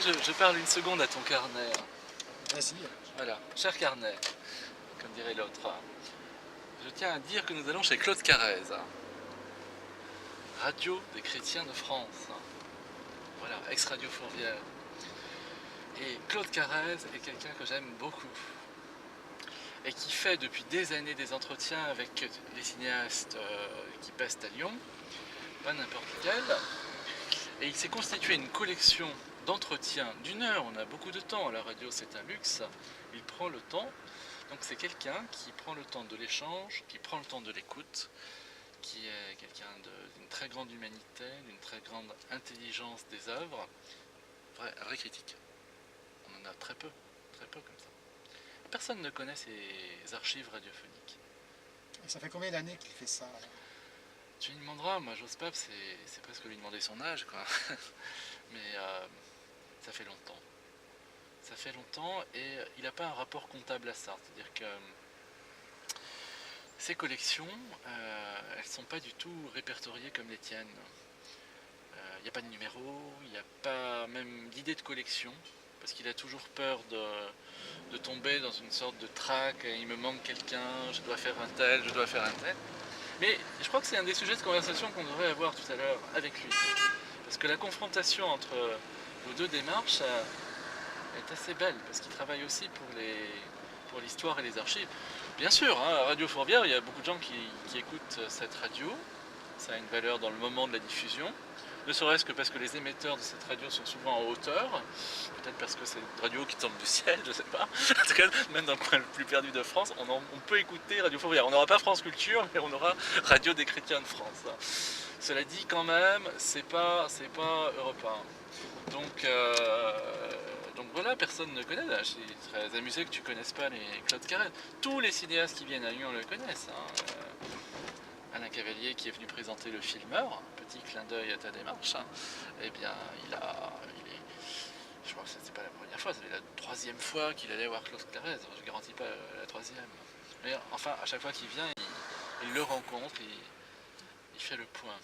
voudrais que je parle une seconde à ton carnet. Vas-y. Voilà, cher carnet, comme dirait l'autre. Je tiens à dire que nous allons chez Claude Carrez, Radio des Chrétiens de France. Voilà, ex-Radio Fourvière. Et Claude Carrez est quelqu'un que j'aime beaucoup. Et qui fait depuis des années des entretiens avec les cinéastes qui passent à Lyon, pas n'importe lequel. Et il s'est constitué une collection d'entretiens d'une heure. On a beaucoup de temps, la radio c'est un luxe. Il prend le temps. Donc c'est quelqu'un qui prend le temps de l'échange, qui prend le temps de l'écoute, qui est quelqu'un d'une très grande humanité, d'une très grande intelligence des œuvres, un vrai critique. On en a très peu comme ça. Personne ne connaît ses archives radiophoniques. Et ça fait combien d'années qu'il fait ça? Tu lui demanderas, moi j'ose pas, c'est presque lui demander son âge, quoi. Mais ça fait longtemps. Ça fait longtemps et il n'a pas un rapport comptable à ça. C'est-à-dire que ces collections, elles ne sont pas du tout répertoriées comme les tiennes. Il n'y a pas de numéro, il n'y a pas même d'idée de collection, parce qu'il a toujours peur de tomber dans une sorte de trac, il me manque quelqu'un, je dois faire un tel, je dois faire un tel. Mais je crois que c'est un des sujets de conversation qu'on devrait avoir tout à l'heure avec lui. Parce que la confrontation entre vos deux démarches est assez belle, parce qu'il travaille aussi pour l'histoire et les archives. Bien sûr, hein, à Radio Fourvière, il y a beaucoup de gens qui écoutent cette radio. Ça a une valeur dans le moment de la diffusion. Ne serait-ce que parce que les émetteurs de cette radio sont souvent en hauteur. Peut-être parce que c'est une radio qui tombe du ciel, je ne sais pas. En tout cas, même dans le coin le plus perdu de France, on peut écouter Radio Fourvière. On n'aura pas France Culture, mais on aura Radio des Chrétiens de France. Cela dit, quand même, c'est pas Europe 1. Donc voilà, personne ne connaît. Je suis très amusé que tu ne connaisses pas les Claude Carrez. Tous les cinéastes qui viennent à Lyon le connaissent. Alain Cavalier qui est venu présenter Le Filmeur, petit clin d'œil à ta démarche, eh bien je crois que c'était pas la première fois, c'était la troisième fois qu'il allait voir Claude Carrez, je ne garantis pas la troisième. Mais enfin, à chaque fois qu'il vient, il le rencontre, il fait le point.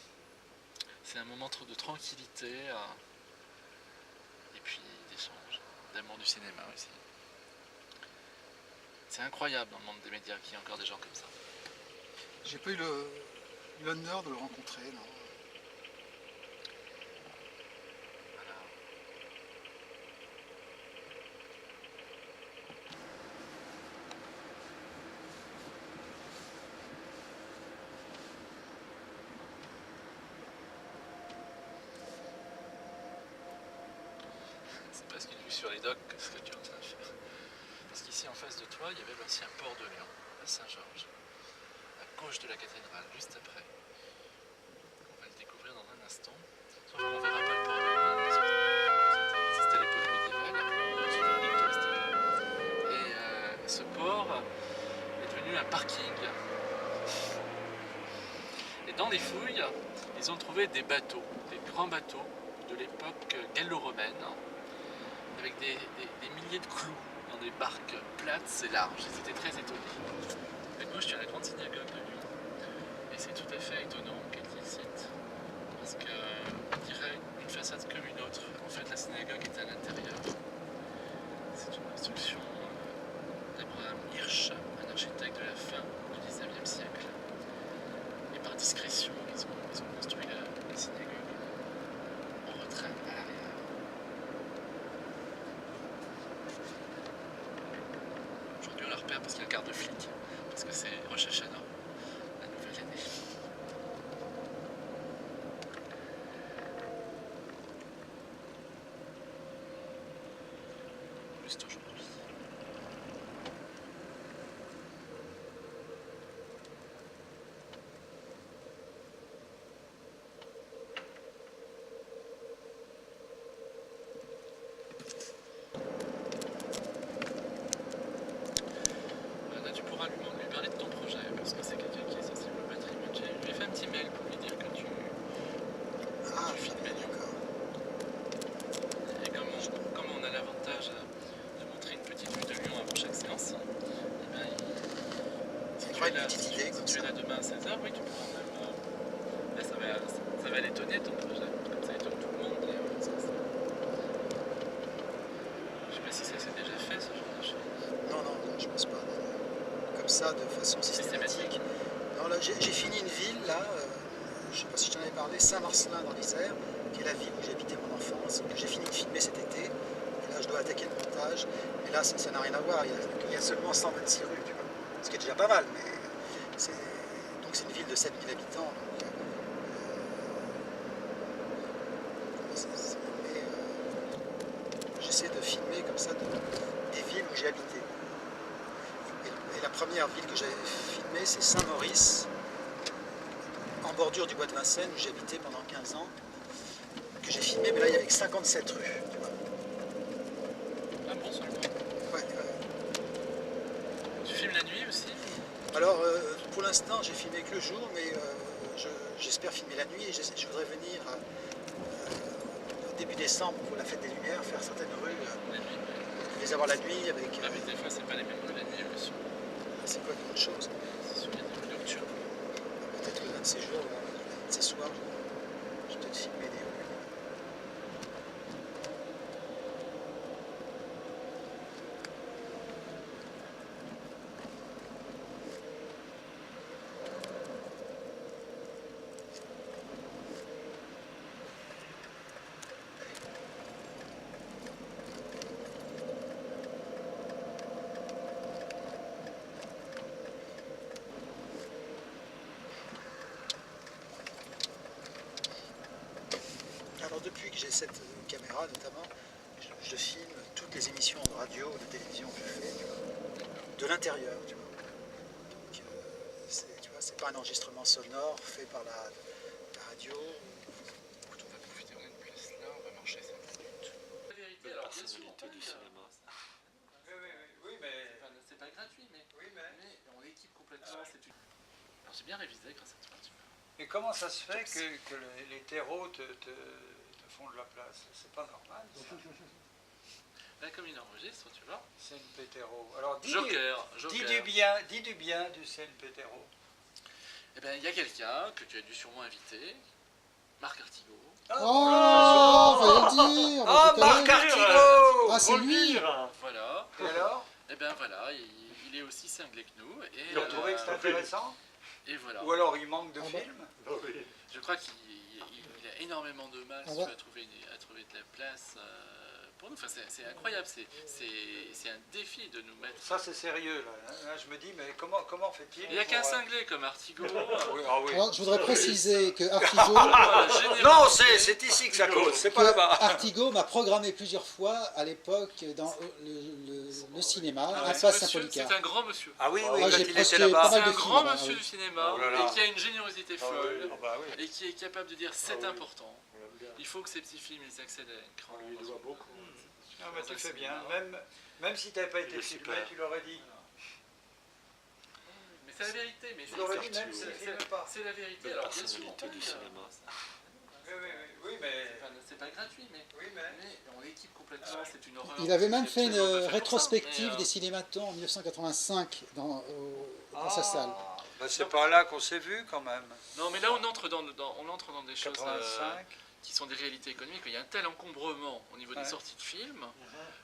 C'est un moment de tranquillité et puis d'échange, d'amour du cinéma aussi. C'est incroyable dans le monde des médias qu'il y ait encore des gens comme ça. J'ai pas eu l'honneur de le rencontrer, non. Voilà. C'est parce qu'il est sur les docks ce que tu es en train de faire. Parce qu'ici en face de toi, il y avait l'ancien port de Lyon, à Saint-Georges. Gauche de la cathédrale, juste après. On va le découvrir dans un instant. Sauf qu'on ne verra pas le port de Lyon, parce que c'était à l'époque médiévale. Et ce port est devenu un parking. Et dans les fouilles, ils ont trouvé des bateaux, des grands bateaux de l'époque gallo-romaine, avec des milliers de clous dans des barques plates et larges. Ils étaient très étonnés. À gauche, tu as la grande synagogue de Lyon. Et c'est tout à fait étonnant qu'elle y cite, parce qu'on dirait une façade comme une autre. En fait, la synagogue est à l'intérieur. C'est une construction d'Abraham Hirsch, un architecte de la fin du XIXe siècle. Et par discrétion, ils ont construit la synagogue en retrait à l'arrière. Aujourd'hui, on la repère parce qu'il y a un quart de flic, parce que c'est Rosh Hashanah. Juste aujourd'hui. Là, tu pourras lui parler de ton projet, parce que c'est quelqu'un qui est sensible au patrimoine. Je lui ai fait un petit mail pour lui dire que tu filmais Lyon. Et comme on a l'avantage de montrer une petite vue de Lyon avant chaque séance, eh bien, si tu es là demain à 16h, oui, tu pourras même... Là, ça va l'étonner ton projet, comme ça étonne tout le monde. ça de façon systématique. Non, là, j'ai fini une ville, là, je ne sais pas si je t'en avais parlé, Saint-Marcelin dans l'Isère, qui est la ville où j'habitais mon enfance, que j'ai fini de filmer cet été. Et là, je dois attaquer le montage. Mais là, ça n'a rien à voir, il y a seulement 126 rues, tu vois. Ce qui est déjà pas mal, mais donc c'est une ville de 7000 habitants. Donc, j'essaie de filmer comme ça des villes où j'ai habité. Et la première ville que j'avais filmée, c'est Saint-Maurice, en bordure du bois de Vincennes, où j'ai habité pendant 15 ans, que j'ai filmé, mais là il y avait que 57 rues. Tu vois. Ah bon, seulement. Ouais. Tu filmes la nuit aussi? Alors, pour l'instant, j'ai filmé que le jour, mais j'espère filmer la nuit et je voudrais venir début décembre pour la fête des Lumières, faire certaines rues, La nuit. les avoir la nuit avec... Ah, mais des fois, c'est pas les mêmes rues la nuit, monsieur. c'est quoi d'autre chose? C'est sûr qu'il y a des rues nocturnes. Peut-être l'un de ces jours, l'un de ces soirs, je vais peut-être filmer des rues. Alors depuis que j'ai cette caméra notamment, je filme toutes les émissions de radio ou de télévision que je fais, tu vois, de l'intérieur, tu vois. Donc, tu vois, c'est pas un enregistrement sonore fait par la radio. Écoute, on va profiter, on a une place là, on va marcher 5 minutes. La vérité, alors bien sûr, on paye, cinéma. Oui, mais... c'est pas gratuit, mais on l'équipe complètement. Alors j'ai bien révisé grâce à toi, tu vois. Et comment ça se fait que les terreaux te font de la place? C'est pas normal, ça. Là, comme il enregistre, tu vois. CNP terreau. Alors, Joker. dis du bien du CNP terreau. Eh bien, il y a quelqu'un que tu as dû sûrement inviter, Marc Artigot. Oh, fallait le dire. Oh, Marc Artigot. Ah, c'est lui. Voilà. Et alors? Eh bien voilà, il est aussi cinglé que nous. Et, Il a trouvé que c'était intéressant? Et voilà. Ou alors il manque de films? Je crois qu'il a énormément de mal à trouver de la place pour nous. Enfin, c'est incroyable, c'est un défi de nous mettre. Ça c'est sérieux là. Je me dis mais comment fait-il? Il n'y a qu'un cinglé comme Artigot. Oui. Alors, je voudrais préciser que Artigot... Non, c'est ici que ça cause, c'est pas là-bas. Artigot m'a programmé plusieurs fois à l'époque dans le cinéma, Ah à ouais, Place monsieur, Saint-Polycarpe. c'est un grand monsieur. Ah oui, Ah, quand j'ai il était presque là-bas. pas C'est mal un de grand films, monsieur oui. du cinéma Oh là là. et qui a une générosité folle Ah bah oui. et qui est capable de dire c'est important. Il faut que ces petits films ils accèdent à l'écran. On lui doit beaucoup. Ah bah tu fais bien. Même si tu n'avais pas été filmé, tu l'aurais dit. Mais c'est la vérité. Mais Tu l'aurais dit même s'il ne filme pas. c'est la vérité. La Alors bien sûr, on personnalité paye, du cinéma. Oui, mais... c'est pas gratuit, mais on l'équipe complètement. C'est une horreur. Il avait même fait une absolument pas fait pour ça, rétrospective mais, des cinématons en 1985 dans sa salle. Bah, c'est pas là qu'on s'est vu quand même. Non, mais là on entre dans des choses 85. qui sont des réalités économiques. Il y a un tel encombrement au niveau des sorties de films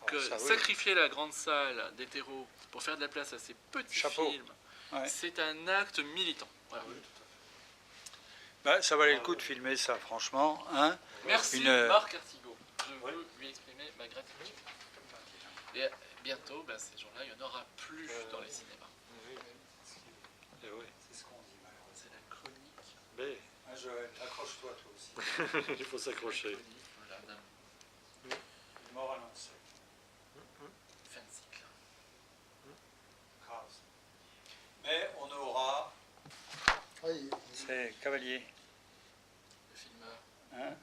que Ça, oui. sacrifier la grande salle des terreaux pour faire de la place à ces petits Chapeau. films, Ouais. c'est un acte militant. Voilà. Bah, ça valait le coup de filmer ça, franchement. Hein. Merci Marc Artigot. Je veux lui exprimer ma gratitude. Et bientôt, ces gens-là, il n'y en aura plus dans les cinémas. Eh oui. C'est ce qu'on dit malheureusement. C'est la chronique. Mais Ah, Joël, accroche-toi toi aussi. il faut s'accrocher. Voilà, d'un Mort annoncé. fin de cycle. Grave. Mais on aura... Oui, C'est Cavalier. Le filmeur. Hein?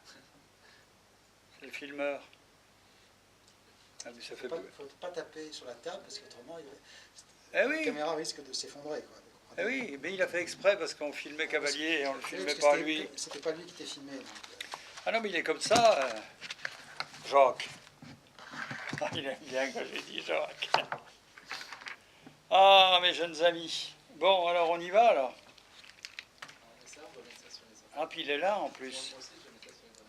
C'est le filmeur. Ah, mais ça il fait... ne faut pas taper sur la table parce qu'autrement Eh la oui, caméra risque de s'effondrer. eh oui, mais il a fait exprès parce qu'on filmait Cavalier et on ne le Oui, filmait parce que pas lui. C'était pas lui qui était filmé. Donc, Ah non, mais il est comme ça, Jacques. Ah, il aime bien quand j'ai dit Jacques. Ah, mes jeunes amis. Bon, alors on y va alors. Ah, puis il est là en plus.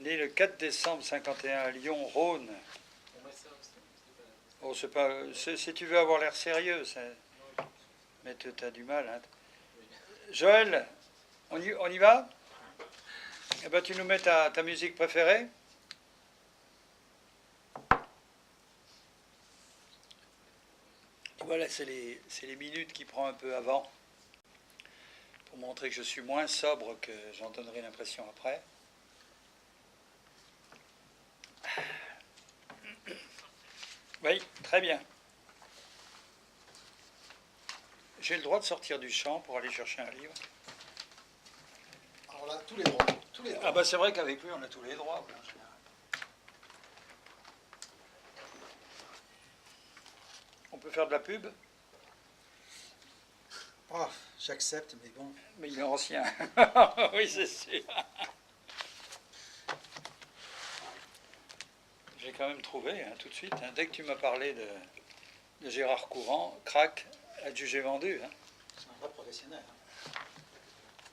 Né le 4 décembre 51 à Lyon, Rhône. Oh, c'est pas. Si tu veux avoir l'air sérieux, c'est. Mais tu as du mal. Hein. Joël, on y va? Eh ben, tu nous mets ta musique préférée? Voilà, c'est les minutes qui prend un peu avant, pour montrer que je suis moins sobre que j'en donnerai l'impression après. Oui, très bien. J'ai le droit de sortir du champ pour aller chercher un livre. Alors là, tous les droits. Tous les droits. Ah bah c'est vrai qu'avec lui, on a tous les droits. En général. On peut faire de la pub? Oh, j'accepte, mais bon. Mais il est ancien. Oui, c'est sûr. J'ai quand même trouvé, hein, tout de suite. Hein, dès que tu m'as parlé de Gérard Courant, crac, adjugé vendu. Hein. C'est un vrai professionnel. Hein.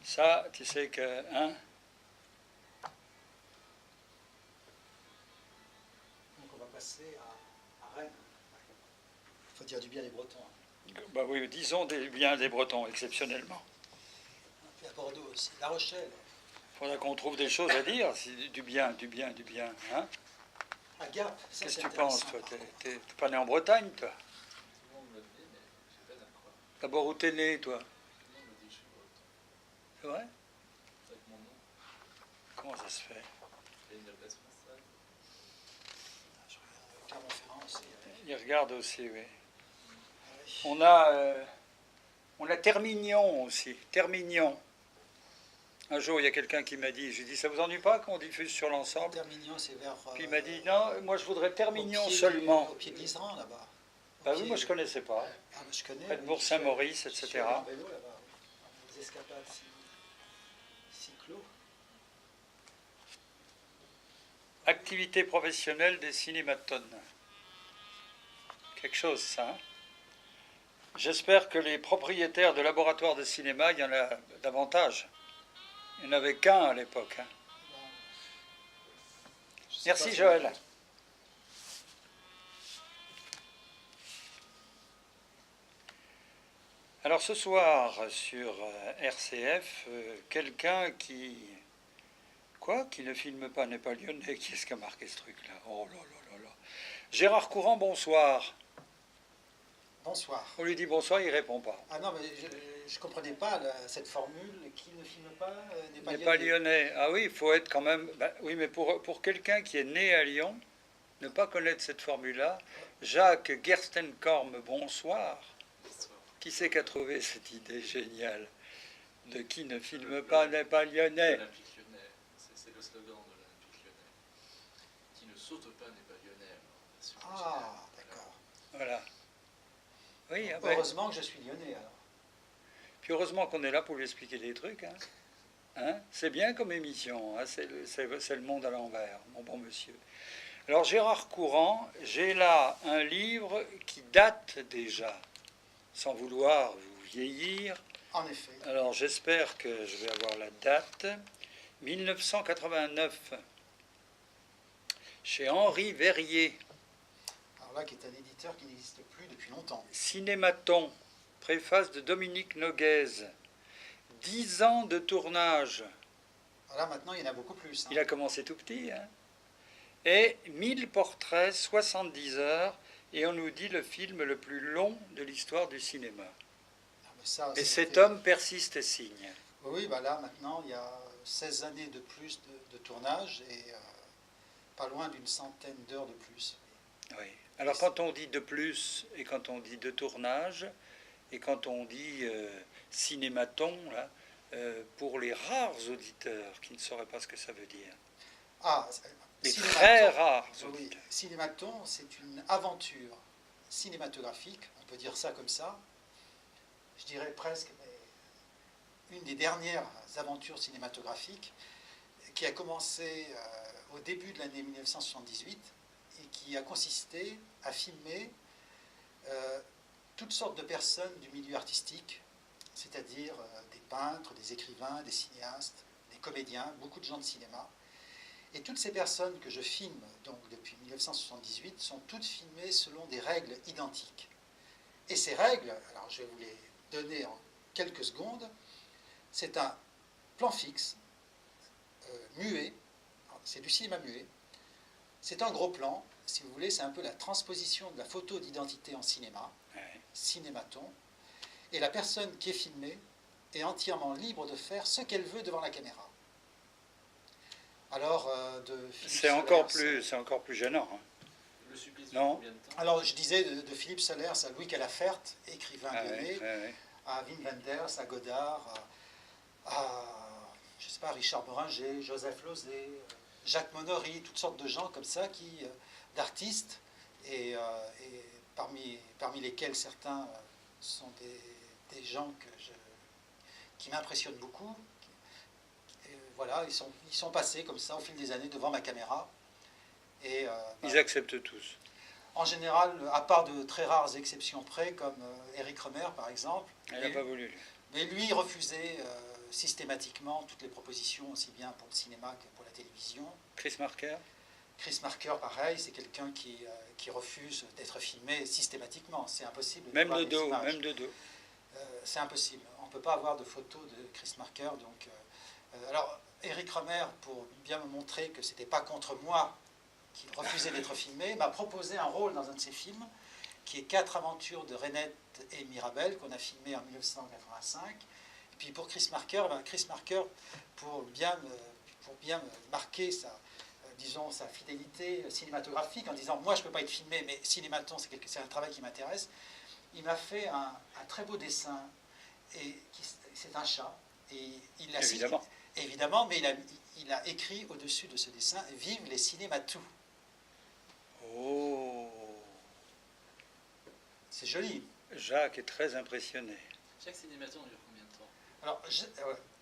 Ça, tu sais que... Hein, donc on va passer à Rennes. Il faut dire du bien des Bretons. Hein. bah oui, disons bien des Bretons, exceptionnellement. Et puis à Bordeaux aussi. La Rochelle. Il faudra qu'on trouve des choses à dire, du bien, du bien, du bien. Hein. À Gap. Qu'est-ce que tu penses, toi? T'es pas né en Bretagne, toi? D'abord, où t'es né, toi? C'est vrai? Comment ça se fait? Clermont-Ferrand aussi. Il regarde aussi, oui. Ah oui. On a Termignon aussi. Termignon. Un jour, il y a quelqu'un qui m'a dit, j'ai dit, ça vous ennuie pas qu'on diffuse sur l'ensemble? Termignon, c'est vers. Puis il m'a dit, non, moi je voudrais Termignon au pied seulement. au pied de l'Iseran, là-bas. Bah oui, moi je connaissais pas. Ah, bah, je connais. Près de oui, Bourg-Saint-Maurice, je suis etc. allé en vélo là-bas. Des escapades cyclo. Activité professionnelle des cinématones. Quelque chose, ça. Hein. J'espère que les propriétaires de laboratoires de cinéma, il y en a davantage. Il n'y en avait qu'un à l'époque. Hein. Merci Joël. Alors ce soir sur RCF, quelqu'un qui... Quoi? Qui ne filme pas n'est pas lyonnais. Qui est-ce qui a marqué ce truc-là? Oh là là là là. Gérard Courant, bonsoir. Bonsoir. On lui dit bonsoir, il répond pas. Ah non, mais je ne comprenais pas cette formule. Qui ne filme pas n'est N'est pas lyonnais. Ah oui, il faut être quand même... Ben, oui, mais pour quelqu'un qui est né à Lyon, ne pas connaître cette formule-là, Jacques Gerstenkorn, bonsoir. Qui c'est qui a trouvé cette idée géniale de qui ne filme pas n'est pas lyonnais? L'Olympique lyonnais, c'est le slogan de l'Olympique lyonnais. Qui ne saute pas n'est pas lyonnais. Ah, d'accord. Voilà. Oui, ah heureusement que je suis lyonnais alors. Puis heureusement qu'on est là pour lui expliquer des trucs. Hein. Hein? C'est bien comme émission, hein? C'est le monde à l'envers, mon bon monsieur. Alors Gérard Courant, j'ai là un livre qui date déjà, sans vouloir vous vieillir. En effet. Alors j'espère que je vais avoir la date. 1989, chez Henri Verrier. Alors là, qui est un éditeur qui n'existe plus depuis longtemps. Cinématon, préface de Dominique Noguez. 10 ans de tournage. Alors là, maintenant, il y en a beaucoup plus. Hein. Il a commencé tout petit. Hein. Et 1000 portraits, 70 heures. Et on nous dit le film le plus long de l'histoire du cinéma. Ah, mais ça, et cet homme persiste et signe. Oui, bah là, maintenant, il y a 16 années de plus de tournage et pas loin d'une centaine d'heures de plus. Oui. Alors quand on dit de plus, et quand on dit de tournage, et quand on dit cinématon, là, pour les rares auditeurs qui ne sauraient pas ce que ça veut dire. Ah, les très rares auditeurs. Oui, cinématon, c'est une aventure cinématographique, on peut dire ça comme ça. Je dirais presque une des dernières aventures cinématographiques qui a commencé au début de l'année 1978 et qui a consisté à filmer toutes sortes de personnes du milieu artistique, c'est-à-dire des peintres, des écrivains, des cinéastes, des comédiens, beaucoup de gens de cinéma. Et toutes ces personnes que je filme donc depuis 1978 sont toutes filmées selon des règles identiques. Et ces règles, alors je vais vous les donner en quelques secondes, c'est un plan fixe, muet, c'est du cinéma muet, c'est un gros plan, si vous voulez, c'est un peu la transposition de la photo d'identité en cinéma, cinématon, et la personne qui est filmée est entièrement libre de faire ce qu'elle veut devant la caméra. Alors, c'est encore plus gênant. Hein. Le supplice Non. combien de temps? Alors, je disais de Philippe Solers à Louis Calafert, écrivain lyonnais, Oui. à Wim Wenders, à Godard, à je sais pas, Richard Boringer, Joseph Losey, Jacques Monory, toutes sortes de gens comme ça, d'artistes, et parmi lesquels certains sont des gens qui m'impressionnent beaucoup. Et voilà, ils sont passés comme ça au fil des années devant ma caméra. Et, ils acceptent tous. En général, à part de très rares exceptions près, comme Eric Romer par exemple. Il n'a pas voulu. Mais lui, il refusait systématiquement toutes les propositions, aussi bien pour le cinéma que pour la télévision. Chris Marker? Chris Marker, pareil, c'est quelqu'un qui refuse d'être filmé systématiquement. C'est impossible. Même de dos, même de dos. C'est impossible. On ne peut pas avoir de photos de Chris Marker. Donc, alors, Eric Romer, pour bien me montrer que ce n'était pas contre moi qu'il refusait d'être filmé, m'a proposé un rôle dans un de ses films, qui est 4 aventures de Renette et Mirabel, qu'on a filmé en 1985. Et puis pour Chris Marker, pour bien marquer sa fidélité cinématographique, en disant moi je ne peux pas être filmé, mais cinématon c'est un travail qui m'intéresse, il m'a fait un très beau dessin, et c'est un chat, et il l'a évidemment, mais il a écrit au-dessus de ce dessin « Vive les cinématous ». Oh. C'est joli. Jacques est très impressionné. Chaque cinématon dure combien de temps? Alors,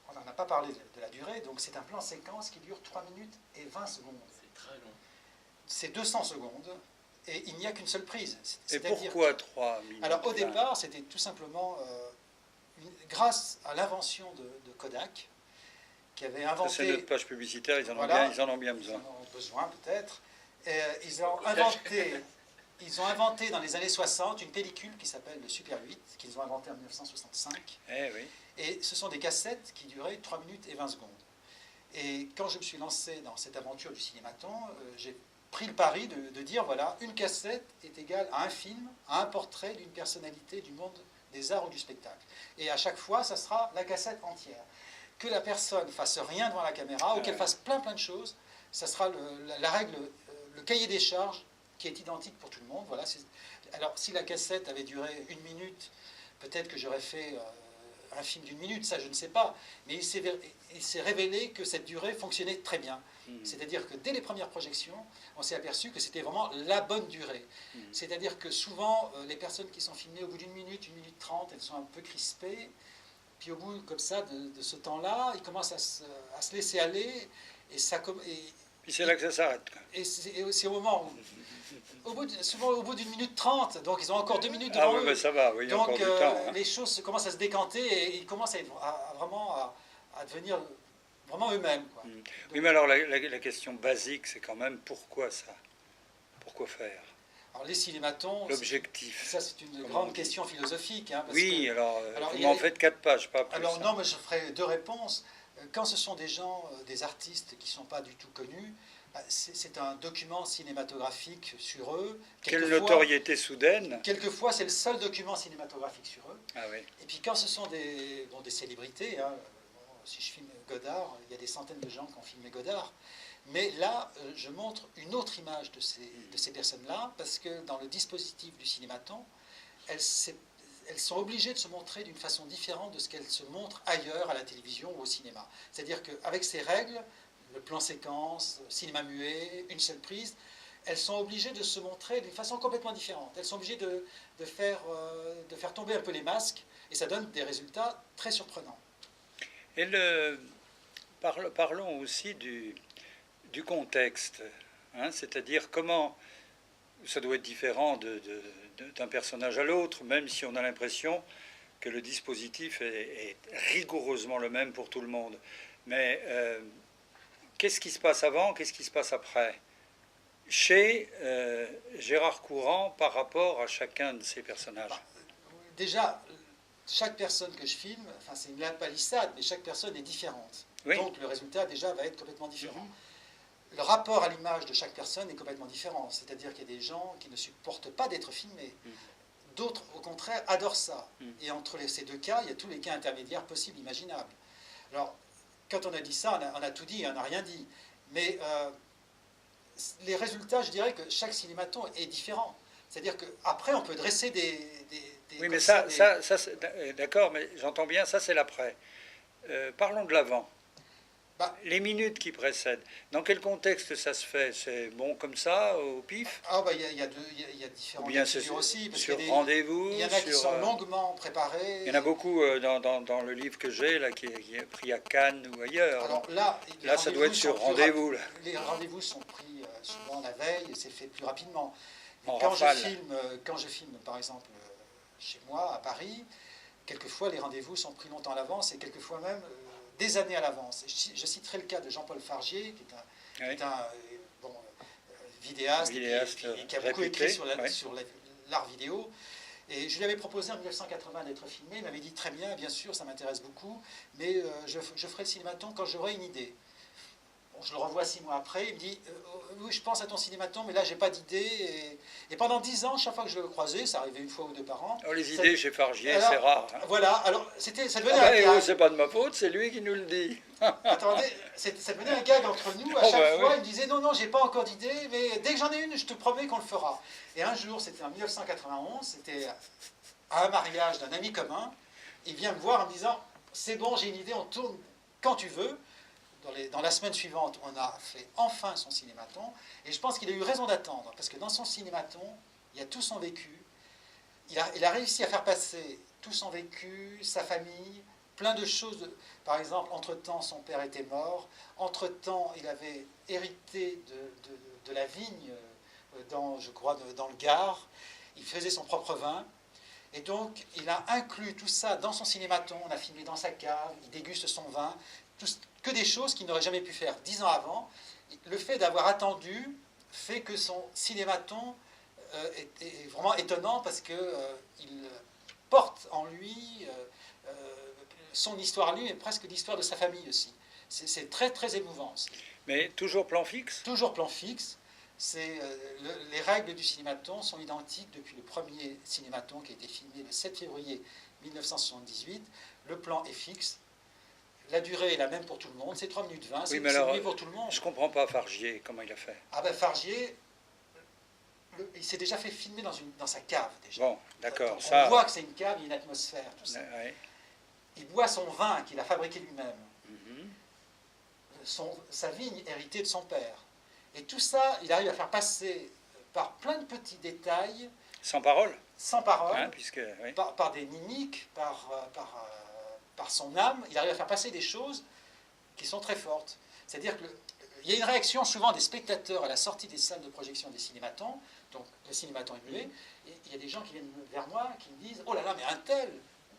on n'en a pas parlé de la durée, donc c'est un plan séquence qui dure 3 minutes et 20 secondes. C'est très long. C'est 200 secondes, et il n'y a qu'une seule prise. Et pourquoi 3 minutes? Alors, au départ, c'était tout simplement grâce à l'invention de Kodak, qui avait inventé... C'est notre page publicitaire, ils en ont bien besoin. Ils en ont besoin, peut-être. Ils ont inventé dans les années 60 une pellicule qui s'appelle le Super 8, qu'ils ont inventé en 1965. Oui. Et ce sont des cassettes qui duraient 3 minutes et 20 secondes. Et quand je me suis lancé dans cette aventure du cinématon, j'ai pris le pari de dire, voilà, une cassette est égale à un film, à un portrait d'une personnalité du monde des arts ou du spectacle. Et à chaque fois, ça sera la cassette entière. Que la personne fasse rien devant la caméra, ou qu'elle fasse plein de choses, ça sera la règle, le cahier des charges qui est identique pour tout le monde. Voilà. Alors, si la cassette avait duré 1 minute, peut-être que j'aurais fait un film d'1 minute, ça je ne sais pas. Mais il s'est révélé que cette durée fonctionnait très bien. C'est-à-dire que dès les premières projections, on s'est aperçu que c'était vraiment la bonne durée. C'est-à-dire que souvent, les personnes qui sont filmées au bout d'1 minute, 1 minute 30, elles sont un peu crispées. Puis au bout comme ça de ce temps-là, ils commencent à se laisser aller. Puis c'est là que ça s'arrête. Et c'est au moment où, souvent au bout d'1 minute 30, donc ils ont encore 2 minutes devant eux. Ben ça va, oui, donc encore du temps, les choses commencent à se décanter et ils commencent à devenir vraiment eux-mêmes. Oui, mais alors la question basique, c'est quand même pourquoi ça? Pourquoi faire? Alors les cinématons, l'objectif. Ça c'est une grande question philosophique. Hein, oui, alors vous m'en faites 4 pages, pas plus. Alors non, mais je ferai 2 réponses. Quand ce sont des gens, des artistes qui ne sont pas du tout connus, c'est un document cinématographique sur eux. Quelle notoriété soudaine. Quelquefois, c'est le seul document cinématographique sur eux. Ah oui. Et puis quand ce sont des célébrités, hein, si je filme Godard, il y a des centaines de gens qui ont filmé Godard. Mais là, je montre une autre image de ces personnes-là, parce que dans le dispositif du cinématon, elles sont obligées de se montrer d'une façon différente de ce qu'elles se montrent ailleurs, à la télévision ou au cinéma. C'est-à-dire qu'avec ces règles, le plan séquence, cinéma muet, une seule prise, elles sont obligées de se montrer d'une façon complètement différente. Elles sont obligées de faire tomber un peu les masques, et ça donne des résultats très surprenants. Et parlons aussi du contexte, hein, c'est-à-dire comment ça doit être différent d'un personnage à l'autre, même si on a l'impression que le dispositif est rigoureusement le même pour tout le monde. Mais qu'est-ce qui se passe avant, qu'est-ce qui se passe après chez Gérard Courant par rapport à chacun de ces personnages? Déjà, chaque personne que je filme, enfin c'est une palissade, mais chaque personne est différente. Oui. Donc le résultat déjà va être complètement différent. Le rapport à l'image de chaque personne est complètement différent. C'est-à-dire qu'il y a des gens qui ne supportent pas d'être filmés. D'autres, au contraire, adorent ça. Et entre ces deux cas, il y a tous les cas intermédiaires possibles, imaginables. Alors, quand on a dit ça, on a tout dit et on n'a rien dit. Mais les résultats, je dirais que chaque cinématon est différent. C'est-à-dire qu'après, on peut dresser des oui, mais ça d'accord, mais j'entends bien, ça c'est l'après. Parlons de l'avant. Bah, les minutes qui précèdent, dans quel contexte ça se fait? C'est bon comme ça, au pif? Ah, bah, il y a différents figures aussi. Parce sur qu'il rendez-vous? Il y en a qui sont longuement préparés. Il y en a beaucoup dans le livre que j'ai, là, qui est pris à Cannes ou ailleurs. Alors là ça doit être sur rendez-vous. Les rendez-vous sont pris souvent la veille et c'est fait plus rapidement. Mais En quand rafale. quand je filme, par exemple, chez moi, à Paris, quelquefois les rendez-vous sont pris longtemps à l'avance et quelquefois même des années à l'avance. Je citerai le cas de Jean-Paul Fargier, qui est un vidéaste et qui a beaucoup écrit sur l'art vidéo. Et je lui avais proposé en 1980 d'être filmé. Il m'avait dit très bien sûr, ça m'intéresse beaucoup, mais je ferai le cinématon quand j'aurai une idée. Bon, je le revois 6 mois après, il me dit oui, je pense à ton cinématon, mais là, j'ai pas d'idée. Et pendant 10 ans, chaque fois que je le croisais, ça arrivait une fois ou deux par an. Oh, les idées chez Fargier, c'est rare. Hein. Voilà, alors ça devenait un gag. C'est pas de ma faute, c'est lui qui nous le dit. Attendez, ça devenait un gag entre nous. À chaque fois, il me disait non, j'ai pas encore d'idée, mais dès que j'en ai une, je te promets qu'on le fera. Et un jour, c'était en 1991, c'était à un mariage d'un ami commun. Il vient me voir en me disant c'est bon, j'ai une idée, on tourne quand tu veux. Dans la semaine suivante, on a fait enfin son cinématon. Et je pense qu'il a eu raison d'attendre, parce que dans son cinématon, il y a tout son vécu. Il a réussi à faire passer tout son vécu, sa famille, plein de choses. Par exemple, entre-temps, son père était mort. Entre-temps, il avait hérité de la vigne, je crois, dans le Gard. Il faisait son propre vin. Et donc, il a inclus tout ça dans son cinématon. On a filmé dans sa cave, il déguste son vin. Que des choses qu'il n'aurait jamais pu faire 10 ans avant. Le fait d'avoir attendu fait que son cinématon est vraiment étonnant parce qu'il porte en lui son histoire à lui et presque l'histoire de sa famille aussi. C'est très très émouvant aussi. Mais toujours plan fixe? Toujours plan fixe. Les règles du cinématon sont identiques depuis le premier cinématon qui a été filmé le 7 février 1978. Le plan est fixe. La durée est la même pour tout le monde, c'est 3 minutes 20, c'est mieux pour tout le monde. Je ne comprends pas Fargier, comment il a fait? Ah ben Fargier, il s'est déjà fait filmer dans sa cave déjà. Bon, d'accord. On voit que c'est une cave, il y a une atmosphère, tout ça. Ouais. Il boit son vin qu'il a fabriqué lui-même. Sa vigne héritée de son père. Et tout ça, il arrive à faire passer par plein de petits détails. Sans parole? Sans parole, hein, par des mimiques, par son âme, il arrive à faire passer des choses qui sont très fortes. C'est-à-dire qu'il y a une réaction souvent des spectateurs à la sortie des salles de projection des cinématons, donc le cinématon est muet, et il y a des gens qui viennent vers moi qui me disent « Oh là là, mais un tel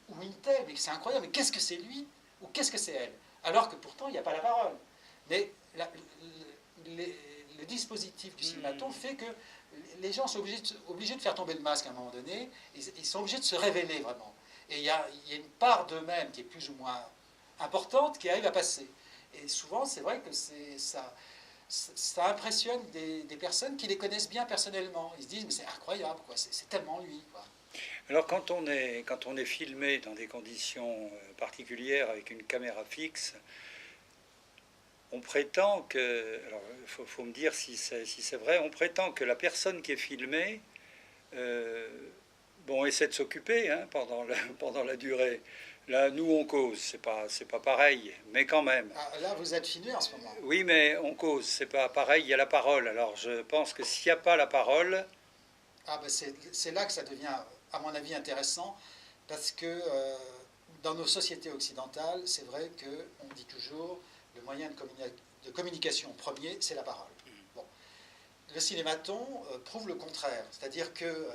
ou une telle, mais c'est incroyable, mais qu'est-ce que c'est lui ou qu'est-ce que c'est elle ?» Alors que pourtant, il n'y a pas la parole. Mais le dispositif du cinématon fait que les gens sont obligés de faire tomber le masque à un moment donné, ils sont obligés de se révéler vraiment. Et il y a une part d'eux-mêmes qui est plus ou moins importante qui arrive à passer. Et souvent, c'est vrai que ça impressionne des personnes qui les connaissent bien personnellement. Ils se disent, mais c'est incroyable, quoi. C'est tellement lui, quoi. Alors, quand on est filmé dans des conditions particulières avec une caméra fixe, on prétend que... Alors, il faut me dire si c'est vrai. On prétend que la personne qui est filmée... essaie de s'occuper pendant la durée. Là, nous, on cause. C'est pas pareil, mais quand même. Ah, là, vous êtes filmé en ce moment. Oui, mais on cause. C'est pas pareil. Il y a la parole. Alors, je pense que s'il n'y a pas la parole... Ah, ben c'est là que ça devient, à mon avis, intéressant, parce que dans nos sociétés occidentales, c'est vrai qu'on dit toujours le moyen de communication premier, c'est la parole. Bon. Le cinématon prouve le contraire. C'est-à-dire que...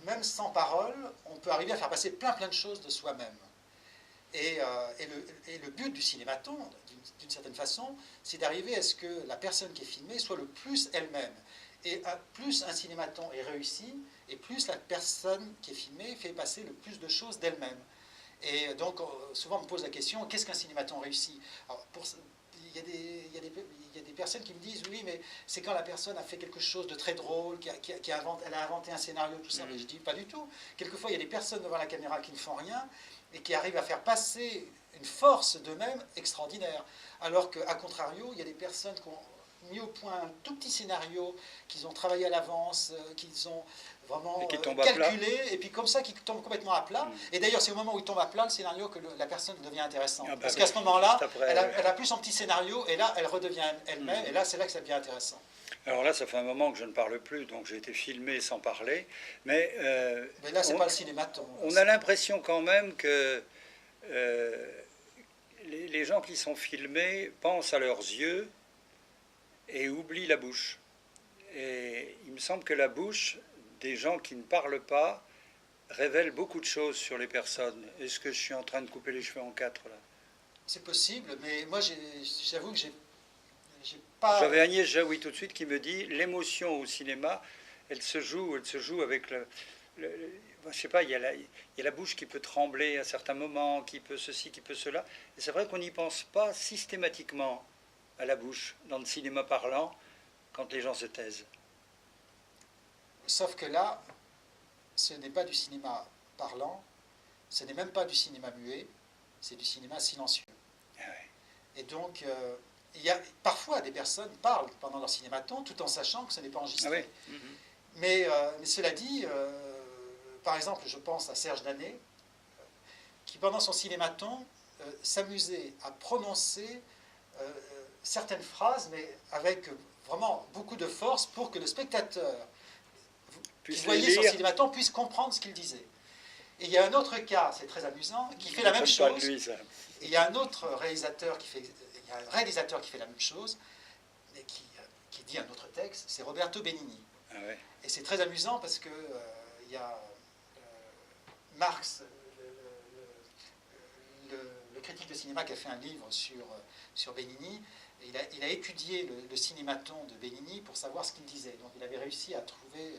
même sans parole, on peut arriver à faire passer plein de choses de soi-même. Et le but du cinématon, d'une certaine façon, c'est d'arriver à ce que la personne qui est filmée soit le plus elle-même. Et plus un cinématon est réussi, et plus la personne qui est filmée fait passer le plus de choses d'elle-même. Et donc, souvent, on me pose la question, qu'est-ce qu'un cinématon réussi? Alors, il y a des personnes qui me disent, oui, mais c'est quand la personne a fait quelque chose de très drôle, elle a inventé un scénario, tout ça. Mais je dis, pas du tout. Quelquefois, il y a des personnes devant la caméra qui ne font rien et qui arrivent à faire passer une force d'eux-mêmes extraordinaire. Alors qu'à contrario, il y a des personnes qui ont mis au point un tout petit scénario, qu'ils ont travaillé à l'avance, qu'ils ont vraiment calculé, et puis comme ça, qui tombe complètement à plat. Et d'ailleurs, c'est au moment où il tombe à plat le scénario que la personne devient intéressante. Parce qu'à ce moment-là, elle a plus son petit scénario, et là, elle redevient elle-même, et là, c'est là que ça devient intéressant. Alors là, ça fait un moment que je ne parle plus, donc j'ai été filmé sans parler. Mais là, c'est pas le cinématon. On a l'impression quand même que les gens qui sont filmés pensent à leurs yeux et oublient la bouche. Et il me semble que la bouche des gens qui ne parlent pas révèle beaucoup de choses sur les personnes. Est-ce que je suis en train de couper les cheveux en quatre là? C'est possible, mais moi j'avoue que j'ai pas... J'avais Agnès Jaoui tout de suite qui me dit l'émotion au cinéma, elle se joue avec je sais pas, il y a la bouche qui peut trembler à certains moments, qui peut ceci, qui peut cela. Et c'est vrai qu'on n'y pense pas systématiquement à la bouche dans le cinéma parlant quand les gens se taisent. Sauf que là, ce n'est pas du cinéma parlant, ce n'est même pas du cinéma muet, c'est du cinéma silencieux. Ah ouais. Et donc, il y a parfois des personnes parlent pendant leur cinématon tout en sachant que ce n'est pas enregistré. Ah ouais. Mais cela dit, par exemple, je pense à Serge Danet, qui pendant son cinématon s'amusait à prononcer certaines phrases, mais avec vraiment beaucoup de force pour que le spectateur qui voyait son cinématon puisse comprendre ce qu'il disait. Et il y a un autre cas, c'est très amusant, qui fait la même chose. Et il y a un autre réalisateur qui fait, il y a un réalisateur qui fait la même chose, mais qui dit un autre texte, c'est Roberto Benigni. Ah ouais. Et c'est très amusant parce que il y a Marx, le critique de cinéma, qui a fait un livre sur Benigni. Et il a étudié le cinématon de Benigni pour savoir ce qu'il disait. Donc il avait réussi à trouver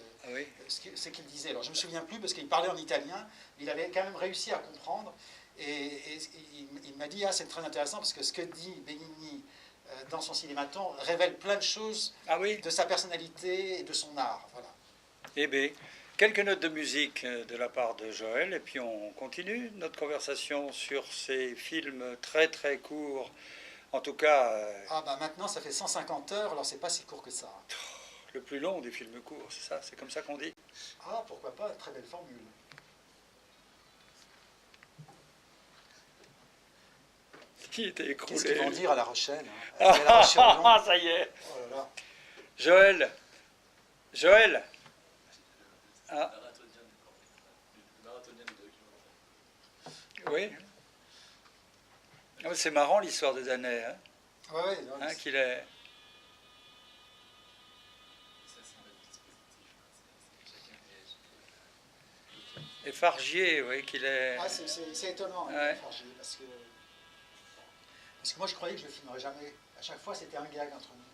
ce qu'il disait. Alors je ne me souviens plus parce qu'il parlait en italien, mais il avait quand même réussi à comprendre. Et il m'a dit, c'est très intéressant parce que ce que dit Benigni dans son cinématon révèle plein de choses de sa personnalité et de son art. Voilà. Eh bien, quelques notes de musique de la part de Joël, et puis on continue notre conversation sur ces films très très courts. En tout cas... maintenant, ça fait 150 heures, alors c'est pas si court que ça. Le plus long des films courts, c'est ça? C'est comme ça qu'on dit? Ah, pourquoi pas, très belle formule. Qui était écroulé. Qu'est-ce qu'ils vont dire à La Rochelle ça y est. Oh là là. Joël Oui. C'est marrant l'histoire de Danet. Hein? Ouais, qu'il est... Et Fargier, oui, qu'il est... c'est étonnant, Fargier, parce que moi je croyais que je le filmerais jamais. À chaque fois, c'était un gag entre nous.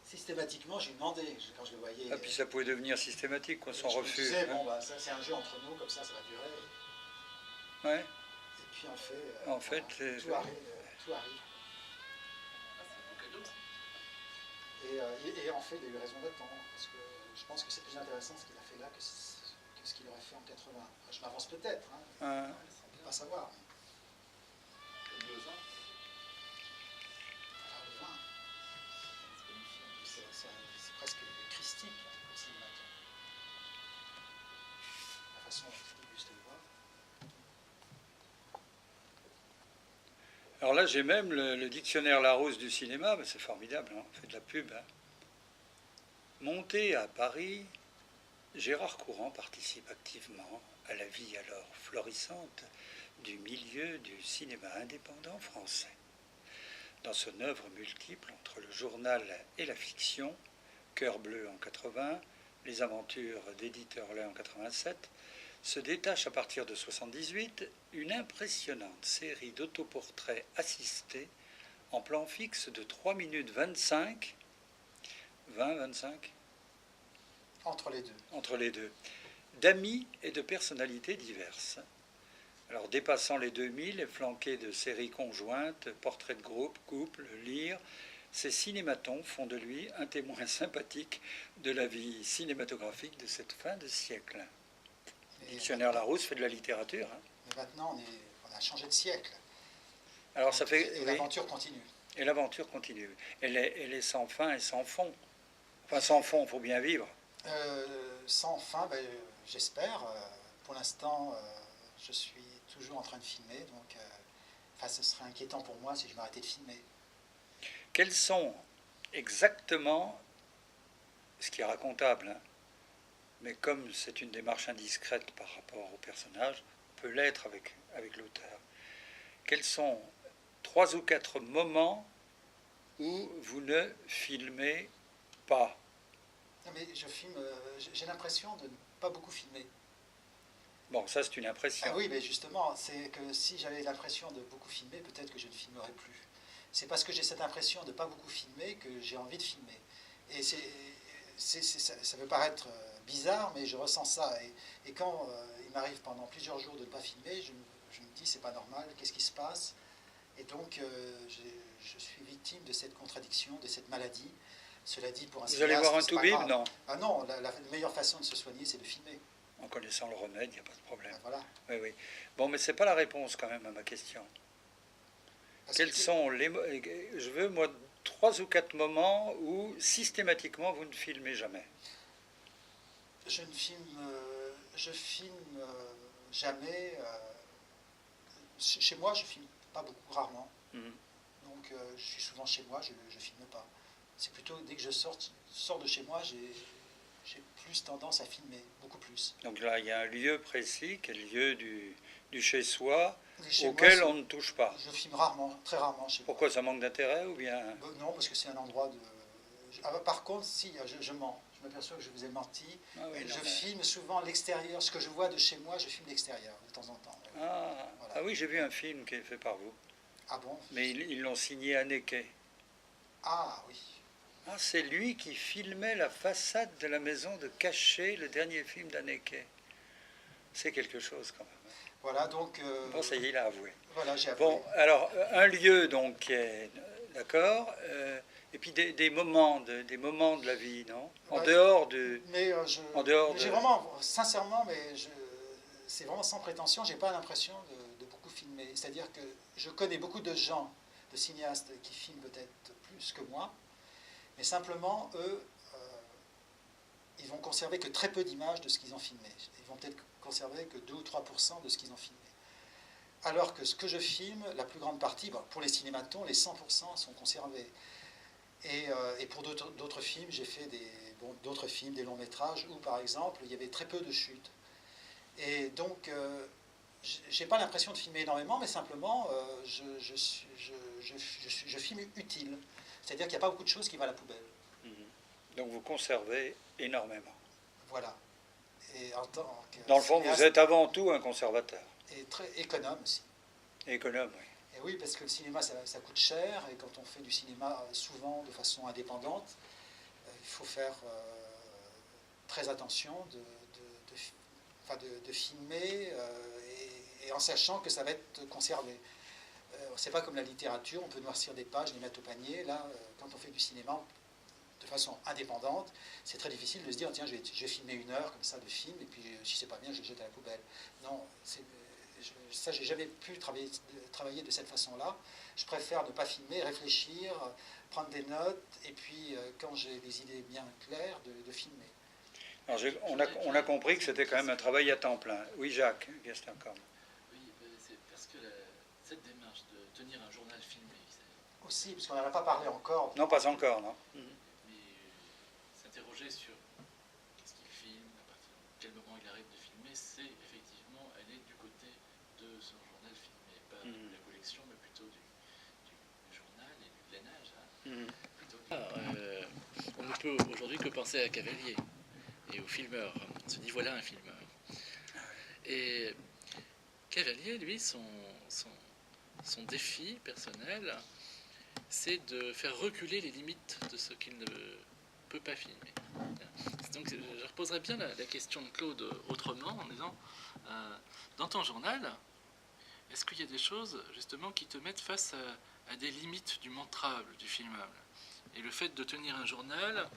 Systématiquement, je lui demandais, quand je le voyais... Ah, puis ça pouvait devenir systématique, son refus. Je disais, ça c'est un jeu entre nous, comme ça va durer. Ouais. Et puis en fait, tout arrive. Et en fait, il a eu raison d'attendre, parce que je pense que c'est plus intéressant ce qu'il a fait là que ce qu'il aurait fait en 80. Je m'avance peut-être, on ne peut pas savoir. Le vin. C'est presque christique, le cinématon. La façon dont il déguste le vin. Alors là, j'ai même le dictionnaire Larousse du cinéma, c'est formidable, on fait de la pub. Monté à Paris, Gérard Courant participe activement à la vie alors florissante du milieu du cinéma indépendant français. Dans son œuvre multiple entre le journal et la fiction, Cœur bleu en 80, Les aventures d'Edith Hurley en 87, se détache à partir de 78 une impressionnante série d'autoportraits assistés en plan fixe de 3 minutes 25, 20-25 entre les deux, d'amis et de personnalités diverses. Alors, dépassant les 2000 et flanqués de séries conjointes, portraits de groupe, couples, lire, ces cinématons font de lui un témoin sympathique de la vie cinématographique de cette fin de siècle. Le dictionnaire Larousse fait de la littérature. Hein. Mais maintenant, on a changé de siècle. Alors, ça fait, et oui, l'aventure continue. Et l'aventure continue. Elle est sans fin et sans fond. Enfin, sans fond, il faut bien vivre. Sans fin, ben, j'espère. Pour l'instant, je suis toujours en train de filmer, donc ce serait inquiétant pour moi si je m'arrêtais de filmer. Quels sont exactement, ce qui est racontable, hein, mais comme c'est une démarche indiscrète par rapport au personnage, on peut l'être avec l'auteur. Quels sont 3 ou 4 moments où vous ne filmez pas? Non, mais je filme, j'ai l'impression de ne pas beaucoup filmer. Bon, ça c'est une impression. Ah oui, mais justement, c'est que si j'avais l'impression de beaucoup filmer, peut-être que je ne filmerais plus. C'est parce que j'ai cette impression de ne pas beaucoup filmer que j'ai envie de filmer. Et ça peut paraître bizarre, mais je ressens ça. Et quand il m'arrive pendant plusieurs jours de ne pas filmer, je me dis c'est pas normal, qu'est-ce qui se passe? Et donc je suis victime de cette contradiction, de cette maladie. Cela dit, pour un Vous allez voir un toubib, non? Ah non, la meilleure façon de se soigner, c'est de filmer. En connaissant le remède, il n'y a pas de problème. Ah, voilà. Oui, oui. Bon, mais ce n'est pas la réponse quand même à ma question. Quels sont les... Je veux, moi, 3 ou 4 moments où systématiquement vous ne filmez jamais. Je filme jamais. Chez moi, je filme pas beaucoup, rarement. Donc je suis souvent chez moi, je ne filme pas. C'est plutôt dès que je sors de chez moi, j'ai plus tendance à filmer, beaucoup plus. Donc là, il y a un lieu précis, qui est le lieu du chez-soi, Chez auquel moi, on ne touche pas. Je filme rarement, très rarement chez Pourquoi, ça manque d'intérêt ou bien... Non, parce que c'est un endroit de... par contre, si, je mens. Je m'aperçois que je vous ai menti. Ah oui, je filme souvent l'extérieur. Ce que je vois de chez moi, je filme l'extérieur de temps en temps. Ah, voilà. Ah oui, j'ai vu un film qui est fait par vous. Ah bon? Mais ils l'ont signé Haneke. Ah oui. Ah, c'est lui qui filmait la façade de la maison de Cachet, le dernier film d'Haneke. C'est quelque chose quand même. Voilà, donc... Bon, ça y est, il a avoué. Voilà, j'ai avoué. Bon, alors, un lieu, donc, qui est... D'accord. Et puis des moments de la vie, non? En dehors de... Mais j'ai vraiment, sincèrement, c'est vraiment sans prétention, j'ai pas l'impression de beaucoup filmer. C'est-à-dire que je connais beaucoup de gens, de cinéastes, qui filment peut-être plus que moi, mais simplement, eux, ils vont conserver que très peu d'images de ce qu'ils ont filmé. Ils vont peut-être conserver que 2 ou 3% de ce qu'ils ont filmé. Alors que ce que je filme, la plus grande partie, bon, pour les cinématons, les 100% sont conservés. Et pour d'autres films, j'ai fait d'autres films, des longs métrages, où par exemple, il y avait très peu de chutes. Et donc, j'ai pas l'impression de filmer énormément, mais simplement, je filme utile. C'est-à-dire qu'il n'y a pas beaucoup de choses qui vont à la poubelle. Donc vous conservez énormément. Voilà. Et en tant que dans le fond, vous êtes avant tout un conservateur. Et très économe aussi. Économe, oui. Et oui, parce que le cinéma, ça coûte cher, et quand on fait du cinéma souvent de façon indépendante, il faut faire très attention de filmer, et en sachant que ça va être conservé. C'est pas comme la littérature, on peut noircir des pages, les mettre au panier. Là, quand on fait du cinéma de façon indépendante, c'est très difficile de se dire tiens, je vais filmer 1 heure comme ça de film, et puis si c'est pas bien, je le jette à la poubelle. Non, ça, j'ai jamais pu travailler de cette façon-là. Je préfère ne pas filmer, réfléchir, prendre des notes, et puis quand j'ai des idées bien claires, de filmer. Alors on a compris que c'était quand même un travail à temps plein. Oui, Jacques, Gaston-Comme. Oui, c'est parce que cette démarche de tenir un journal filmé... Aussi, parce qu'on n'en a pas parlé encore. Non, pas encore, non. Mais s'interroger sur qu'est-ce qu'il filme, à partir de quel moment il arrête de filmer, c'est effectivement aller du côté de son journal filmé, pas de la collection, mais plutôt du journal et du glennage. On ne peut aujourd'hui que penser à Cavalier et au filmeur. On se dit voilà un filmeur. Et Cavalier, lui, son défi personnel, c'est de faire reculer les limites de ce qu'il ne peut pas filmer. Donc je reposerai bien la question de Claude autrement, en disant dans ton journal, est-ce qu'il y a des choses justement qui te mettent face à des limites du montrable, du filmable? Et le fait de tenir un journal,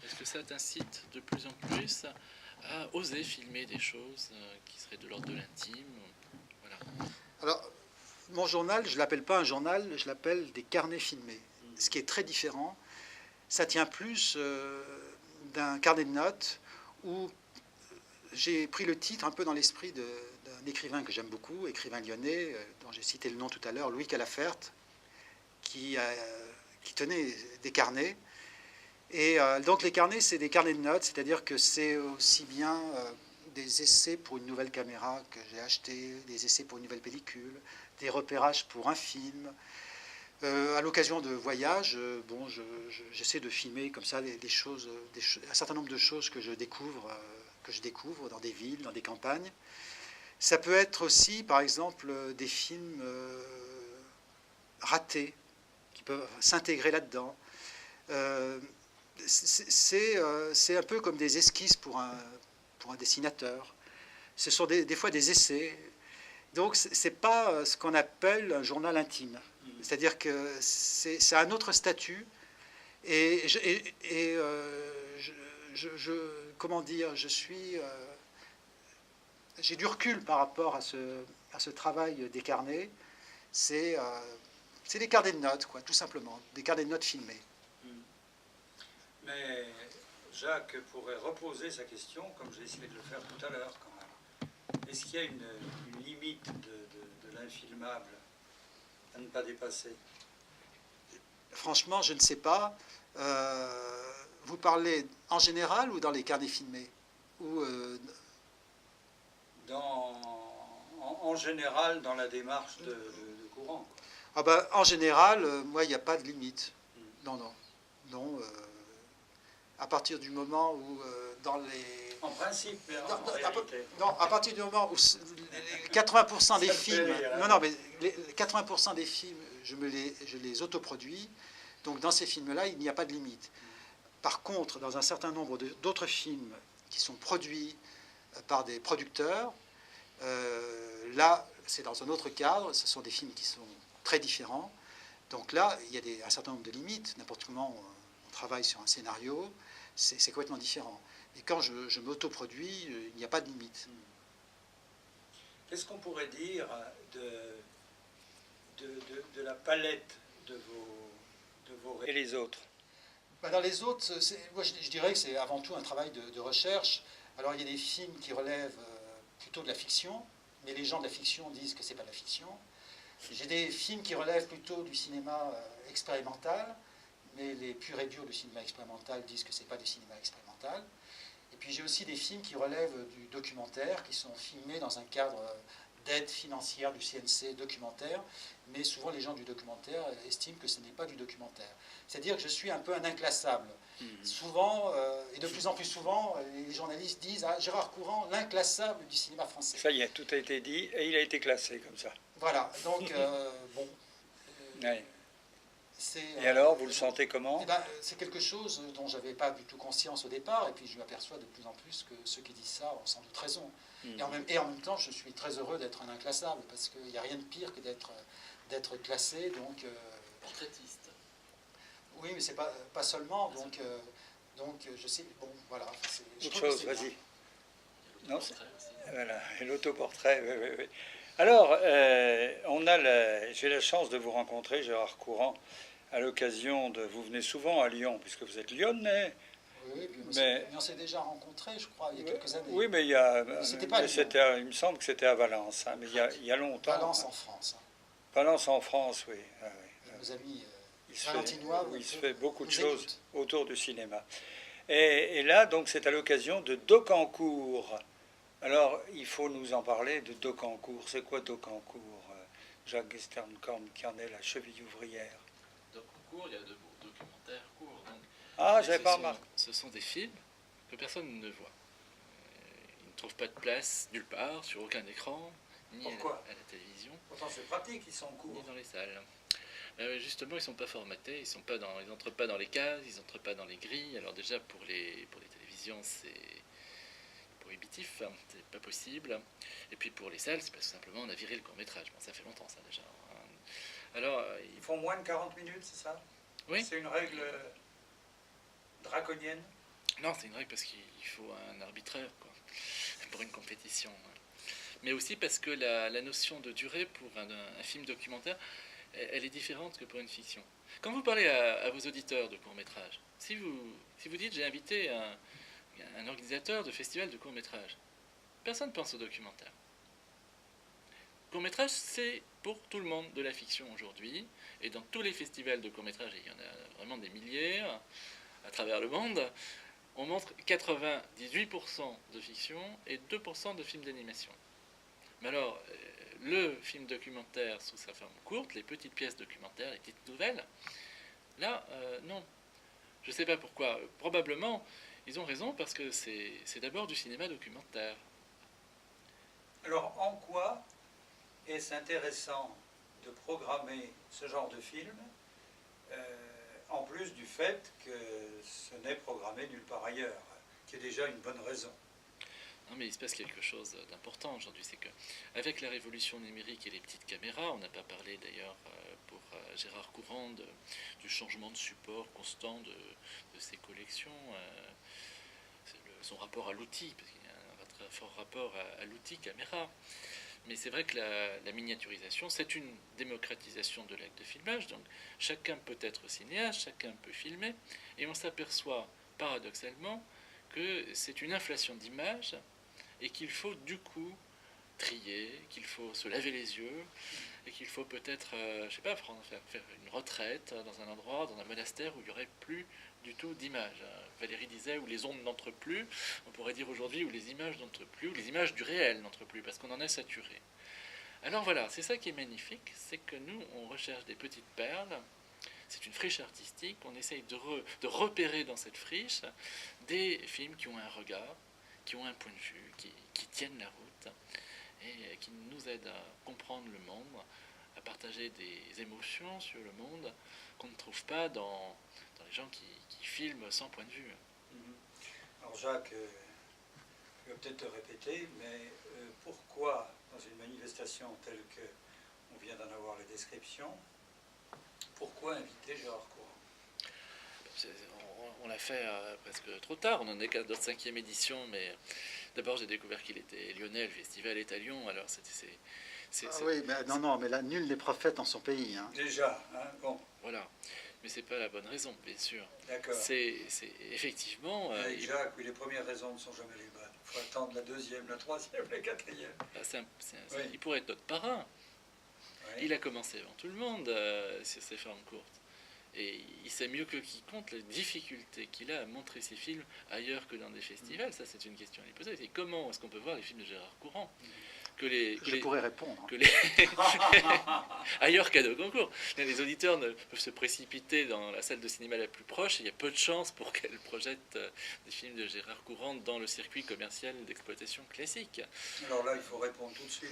est-ce que ça t'incite de plus en plus à oser filmer des choses qui seraient de l'ordre de l'intime? Voilà. Alors, mon journal, je ne l'appelle pas un journal, je l'appelle des carnets filmés. Ce qui est très différent, ça tient plus d'un carnet de notes où j'ai pris le titre un peu dans l'esprit d'un écrivain que j'aime beaucoup, écrivain lyonnais, dont j'ai cité le nom tout à l'heure, Louis Calafert, qui tenait des carnets. Et donc les carnets, c'est des carnets de notes, c'est-à-dire que c'est aussi bien des essais pour une nouvelle caméra que j'ai acheté, des essais pour une nouvelle pellicule, des repérages pour un film. À l'occasion de voyages, bon, j'essaie de filmer comme ça des choses, un certain nombre de choses que je découvre dans des villes, dans des campagnes. Ça peut être aussi, par exemple, des films ratés qui peuvent s'intégrer là-dedans. C'est un peu comme des esquisses pour un dessinateur. Ce sont des fois des essais. Donc, ce n'est pas ce qu'on appelle un journal intime. C'est-à-dire que c'est un autre statut. Et, comment dire, j'ai du recul par rapport à ce travail des carnets. C'est des carnets de notes, quoi, tout simplement. Des carnets de notes filmés. Mais Jacques pourrait reposer sa question, comme j'ai essayé de le faire tout à l'heure quand même. Est-ce qu'il y a une limite de l'infilmable à ne pas dépasser? Franchement, je ne sais pas. Vous parlez en général ou dans les carnets filmés ou, en général, dans la démarche de courant. Ah ben, en général, moi, il n'y a pas de limite. Non, non. Non. À partir du moment où dans les... En principe, mais en réalité. Non, à partir du moment où 80% des films... Non, mais les 80% des films, je les autoproduis. Donc dans ces films-là, il n'y a pas de limite. Par contre, dans un certain nombre d'autres films qui sont produits par des producteurs, là, c'est dans un autre cadre. Ce sont des films qui sont très différents. Donc là, il y a un certain nombre de limites. N'importe comment on travaille sur un scénario, c'est complètement différent. Et quand je m'autoproduis, il n'y a pas de limite. Qu'est-ce qu'on pourrait dire de la palette de vos et les autres? Dans les autres, moi je dirais que c'est avant tout un travail de recherche. Alors il y a des films qui relèvent plutôt de la fiction, mais les gens de la fiction disent que c'est pas de la fiction. J'ai des films qui relèvent plutôt du cinéma expérimental, mais les purs et durs du cinéma expérimental disent que c'est pas du cinéma expérimental. Et puis j'ai aussi des films qui relèvent du documentaire, qui sont filmés dans un cadre d'aide financière du CNC documentaire, mais souvent les gens du documentaire estiment que ce n'est pas du documentaire. C'est-à-dire que je suis un peu un inclassable. Souvent, et de plus en plus souvent, les journalistes disent « Ah, Gérard Courant, l'inclassable du cinéma français ». Ça y est, tout a été dit, et il a été classé comme ça. Voilà, donc, bon... Ouais. Et alors, vous le sentez comment? Eh ben, c'est quelque chose dont je n'avais pas du tout conscience au départ, et puis je m'aperçois de plus en plus que ceux qui disent ça ont sans doute raison. Et en même temps, je suis très heureux d'être un inclassable, parce qu'il n'y a rien de pire que d'être classé, donc... Portraitiste. Oui, mais c'est pas seulement, donc je sais, bon, voilà. Autre chose, vas-y. Non, voilà, et l'autoportrait, oui, oui. Alors, j'ai la chance de vous rencontrer, Gérard Courant, à l'occasion de... Vous venez souvent à Lyon, puisque vous êtes lyonnais. Oui, mais on s'est déjà rencontrés, je crois, il y a quelques années. Oui, mais il me semble que c'était à Valence, hein, mais il y a longtemps. Valence en France. Valence en France, oui. Nos amis valentinois, il se fait beaucoup de choses autour du cinéma. Et là, donc, c'est à l'occasion de Docquencourt. Alors, il faut nous en parler de Docquencourt. C'est quoi Docquencourt, Jacques Gesternkorn, qui en est la cheville ouvrière? Docquencourt, il y a de beaux documentaires courts. Donc, j'avais pas remarqué. Ce sont des films que personne ne voit. Ils ne trouvent pas de place nulle part, sur aucun écran, ni à la télévision. Pourtant, c'est pratique, ils sont courts. Ni dans les salles. Justement, ils ne sont pas formatés, ils n'entrent pas dans les cases, ils n'entrent pas dans les grilles. Alors déjà, pour les télévisions, pour prohibitif, hein, c'est pas possible. Et puis pour les salles, c'est parce que simplement on a viré le court-métrage. Bon, ça fait longtemps ça déjà. Alors, Ils font moins de 40 minutes, c'est ça? Oui. C'est une règle draconienne? Non, c'est une règle parce qu'il faut un arbitraire, quoi, pour une compétition. Mais aussi parce que la notion de durée pour un film documentaire, elle est différente que pour une fiction. Quand vous parlez à vos auditeurs de court-métrage, si vous dites j'ai invité un organisateur de festival de court-métrage, personne ne pense au documentaire. Court-métrage, c'est pour tout le monde de la fiction aujourd'hui, et dans tous les festivals de court-métrage, et il y en a vraiment des milliers à travers le monde, on montre 98% de fiction et 2% de films d'animation. Mais alors, le film documentaire sous sa forme courte, les petites pièces documentaires, les petites nouvelles, là, non. Je ne sais pas pourquoi. Probablement, ils ont raison parce que c'est d'abord du cinéma documentaire. Alors, en quoi est-ce intéressant de programmer ce genre de film, en plus du fait que ce n'est programmé nulle part ailleurs, qui est déjà une bonne raison? Non, mais il se passe quelque chose d'important aujourd'hui, c'est que avec la révolution numérique et les petites caméras, on n'a pas parlé d'ailleurs pour Gérard Courant du changement de support constant de ses collections, son rapport à l'outil, parce qu'il y a un très fort rapport à l'outil caméra. Mais c'est vrai que la miniaturisation, c'est une démocratisation de l'acte de filmage, donc chacun peut être cinéaste, chacun peut filmer, et on s'aperçoit paradoxalement que c'est une inflation d'images et qu'il faut du coup trier, qu'il faut se laver les yeux et qu'il faut peut-être, je sais pas, faire une retraite dans un endroit, dans un monastère où il n'y aurait plus du tout d'images. Valérie disait où les ondes n'entrent plus, on pourrait dire aujourd'hui où les images n'entrent plus, où les images du réel n'entrent plus parce qu'on en est saturé. Alors voilà, c'est ça qui est magnifique, c'est que nous on recherche des petites perles. C'est une friche artistique, on essaye de repérer dans cette friche des films qui ont un regard, qui ont un point de vue, qui tiennent la route et qui nous aident à comprendre le monde, à partager des émotions sur le monde qu'on ne trouve pas dans les gens qui filment sans point de vue. Alors Jacques, je vais peut-être te répéter, mais pourquoi dans une manifestation telle qu'on vient d'en avoir la description, pourquoi inviter Gérard Courant? On l'a fait presque trop tard, on en est qu'à notre 5e édition, mais d'abord j'ai découvert qu'il était lyonnais, le festival est à Lyon, alors oui, mais non, mais là, nul n'est prophète en son pays. Hein. Déjà, hein, bon. Voilà, mais c'est pas la bonne raison, bien sûr. D'accord. C'est effectivement... Avec Jacques, oui, les premières raisons ne sont jamais les bonnes. Il faut attendre la deuxième, la troisième, la quatrième. Oui. Il pourrait être notre parrain. Oui. Il a commencé avant tout le monde sur ses formes courtes. Et il sait mieux que quiconque les difficultés qu'il a à montrer ses films ailleurs que dans des festivals. Ça, c'est une question à lui poser. Et comment est-ce qu'on peut voir les films de Gérard Courant Je pourrais répondre. Ailleurs qu'à nos concours. Les auditeurs peuvent se précipiter dans la salle de cinéma la plus proche. Et il y a peu de chances pour qu'elle projette des films de Gérard Courant dans le circuit commercial d'exploitation classique. Alors là, il faut répondre tout de suite.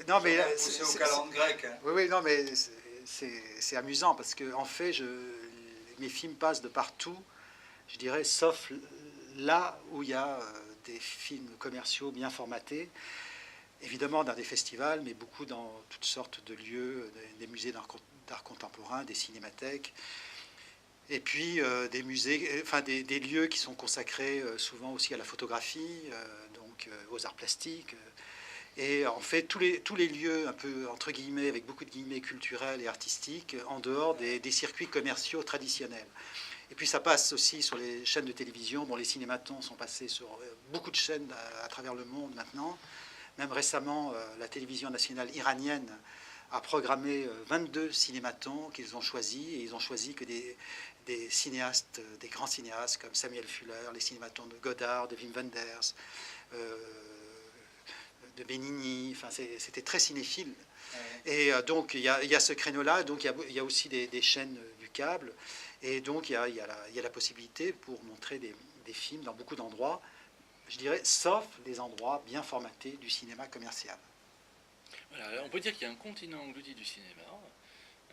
Non, mais c'est au calendrier grec. Hein. Oui, non, mais c'est amusant parce que en fait, mes films passent de partout, je dirais, sauf là où il y a des films commerciaux bien formatés. Évidemment dans des festivals, mais beaucoup dans toutes sortes de lieux, des musées d'art contemporain, des cinémathèques, et puis des musées, enfin des lieux qui sont consacrés souvent aussi à la photographie, donc aux arts plastiques. Et en fait, tous les lieux, un peu entre guillemets, avec beaucoup de guillemets culturels et artistiques, en dehors des circuits commerciaux traditionnels. Et puis ça passe aussi sur les chaînes de télévision. Bon, les cinématons sont passés sur beaucoup de chaînes à travers le monde maintenant. Même récemment, la télévision nationale iranienne a programmé 22 cinématons qu'ils ont choisis. Et ils ont choisi que des cinéastes, des grands cinéastes comme Samuel Fuller, les cinématons de Godard, de Wim Wenders, de Benigni, enfin c'était très cinéphile. Et donc il y a ce créneau-là, donc il y a aussi des chaînes du câble, et donc il y a la possibilité pour montrer des films dans beaucoup d'endroits, je dirais, sauf les endroits bien formatés du cinéma commercial. Voilà, on peut dire qu'il y a un continent englouti du cinéma,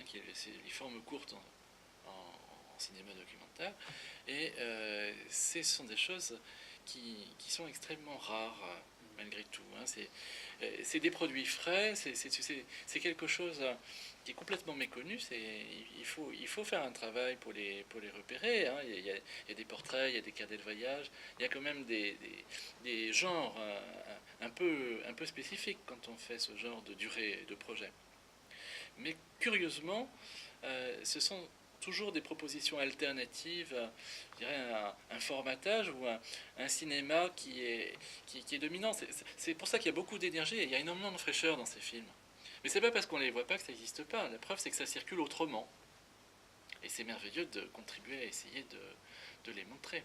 qui est les formes courtes en cinéma documentaire, et ce sont des choses qui sont extrêmement rares, malgré tout. Hein. C'est des produits frais, c'est quelque chose qui est complètement méconnu. Il faut faire un travail pour les repérer. Hein. Il y a des portraits, il y a des carnets de voyage, il y a quand même des genres un peu spécifiques quand on fait ce genre de durée de projet. Mais curieusement, ce sont toujours des propositions alternatives, je dirais un formatage ou un cinéma qui est dominant. C'est pour ça qu'il y a beaucoup d'énergie et il y a énormément de fraîcheur dans ces films. Mais c'est pas parce qu'on les voit pas que ça n'existe pas. La preuve, c'est que ça circule autrement. Et c'est merveilleux de contribuer à essayer de les montrer.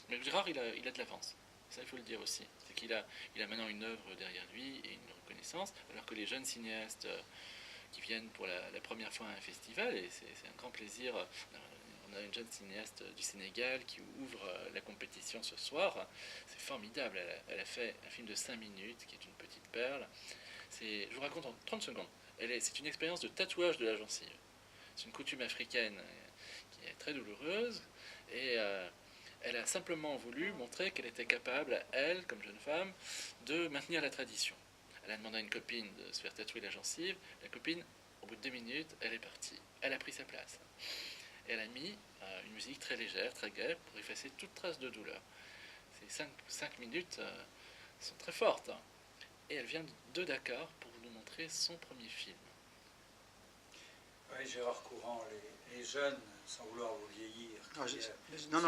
Mais Gérard, il a de l'avance. Ça, il faut le dire aussi. C'est qu'il a maintenant une œuvre derrière lui et une reconnaissance, alors que les jeunes cinéastes qui viennent pour la première fois à un festival, et c'est un grand plaisir. On a une jeune cinéaste du Sénégal qui ouvre la compétition ce soir. C'est formidable. Elle a fait un film de 5 minutes, qui est une petite perle. Je vous raconte en 30 secondes. C'est une expérience de tatouage de la gencive. C'est une coutume africaine qui est très douloureuse. Et elle a simplement voulu montrer qu'elle était capable, elle, comme jeune femme, de maintenir la tradition. Elle a demandé à une copine de se faire tatouer la gencive. La copine, au bout de 2 minutes, elle est partie. Elle a pris sa place. Et elle a mis une musique très légère, très gaie, pour effacer toute trace de douleur. Ces 5 minutes sont très fortes. Hein. Et elle vient de Dakar pour nous montrer son premier film. Oui, Gérard Courant, les jeunes, sans vouloir vous vieillir, qui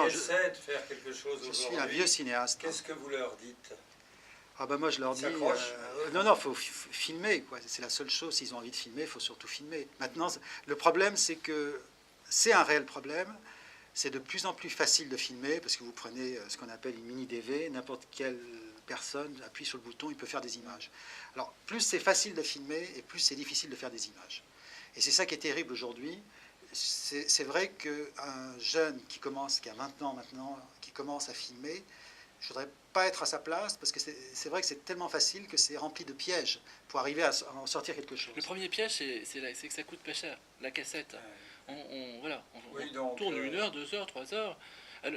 essaient de faire quelque chose aujourd'hui. Je suis un vieux cinéaste. Qu'est-ce que vous leur dites? Ah ben moi je leur dis, non, faut filmer, quoi. C'est la seule chose, s'ils ont envie de filmer, il faut surtout filmer. Maintenant, le problème, c'est que c'est un réel problème, c'est de plus en plus facile de filmer, parce que vous prenez ce qu'on appelle une mini-DV, n'importe quelle personne appuie sur le bouton, il peut faire des images. Alors, plus c'est facile de filmer, et plus c'est difficile de faire des images. Et c'est ça qui est terrible aujourd'hui. C'est vrai qu'un jeune qui a 20 ans maintenant, qui commence à filmer, je ne voudrais pas être à sa place, parce que c'est vrai que c'est tellement facile que c'est rempli de pièges pour arriver à en sortir quelque chose. Le premier piège, c'est que ça coûte pas cher, la cassette. On tourne 1 heure, 2 heures, 3 heures.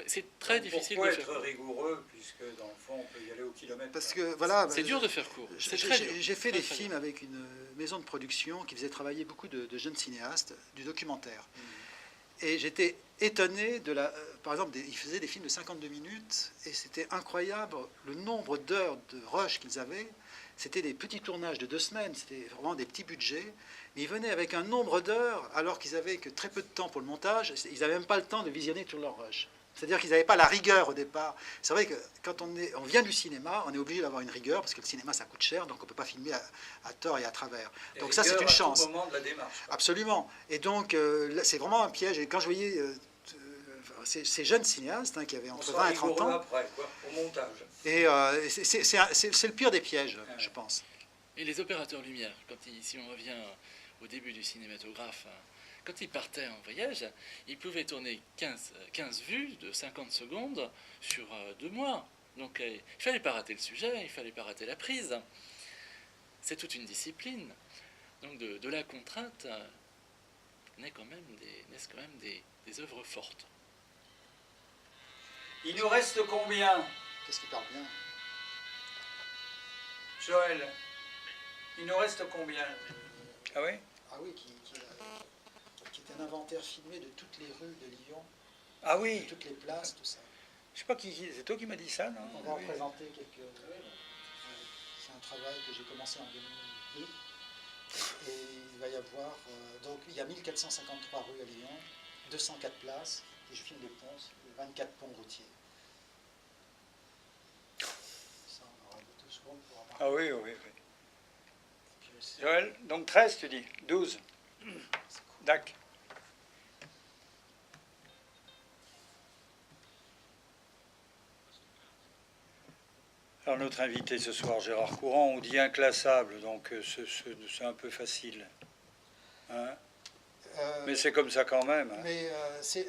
C'est très difficile de faire. Pourquoi être rigoureux, puisque dans le fond, on peut y aller au kilomètre? Parce que, voilà, c'est dur de faire court. J'ai fait des films avec une maison de production qui faisait travailler beaucoup de jeunes cinéastes, du documentaire. Et j'étais étonné par exemple, ils faisaient des films de 52 minutes, et c'était incroyable le nombre d'heures de rush qu'ils avaient. C'était des petits tournages de 2 semaines, c'était vraiment des petits budgets. Mais ils venaient avec un nombre d'heures, alors qu'ils avaient que très peu de temps pour le montage. Ils n'avaient même pas le temps de visionner tout leur rush. C'est-à-dire qu'ils n'avaient pas la rigueur au départ. C'est vrai que quand on vient du cinéma, on est obligé d'avoir une rigueur, parce que le cinéma, ça coûte cher, donc on ne peut pas filmer à tort et à travers. Donc ça, c'est une chance. Au moment de la démarche. Absolument. Et donc, c'est vraiment un piège. Et quand je voyais ces jeunes cinéastes qui avaient entre 20 et 30 ans... après, quoi, au montage. Et c'est le pire des pièges, je pense. Et les opérateurs lumière, si on revient au début du cinématographe, quand ils partaient en voyage, ils pouvaient tourner 15 vues de 50 secondes sur 2 mois. Donc il ne fallait pas rater le sujet, il ne fallait pas rater la prise. C'est toute une discipline. Donc de la contrainte naissent quand même des œuvres fortes. Il nous reste combien? Qu'est-ce qui parle bien? Joël, il nous reste combien? Ah oui? Ah oui, qui est un inventaire filmé de toutes les rues de Lyon. Ah oui. De toutes les places, tout ça. Je sais pas qui, c'est toi qui m'as dit ça, non? On va en présenter quelques... C'est un travail que j'ai commencé en 2002. Et il va y avoir... donc il y a 1453 rues à Lyon, 204 places, et je filme des ponts, 24 ponts routiers. Ça, on aura 2 secondes pour en parler. Ah oui, oui, oui. Joël, donc 13 tu dis? 12. Dac. Alors notre invité ce soir, Gérard Courant, on dit inclassable, donc c'est un peu facile. Hein? Mais c'est comme ça quand même. Hein. Mais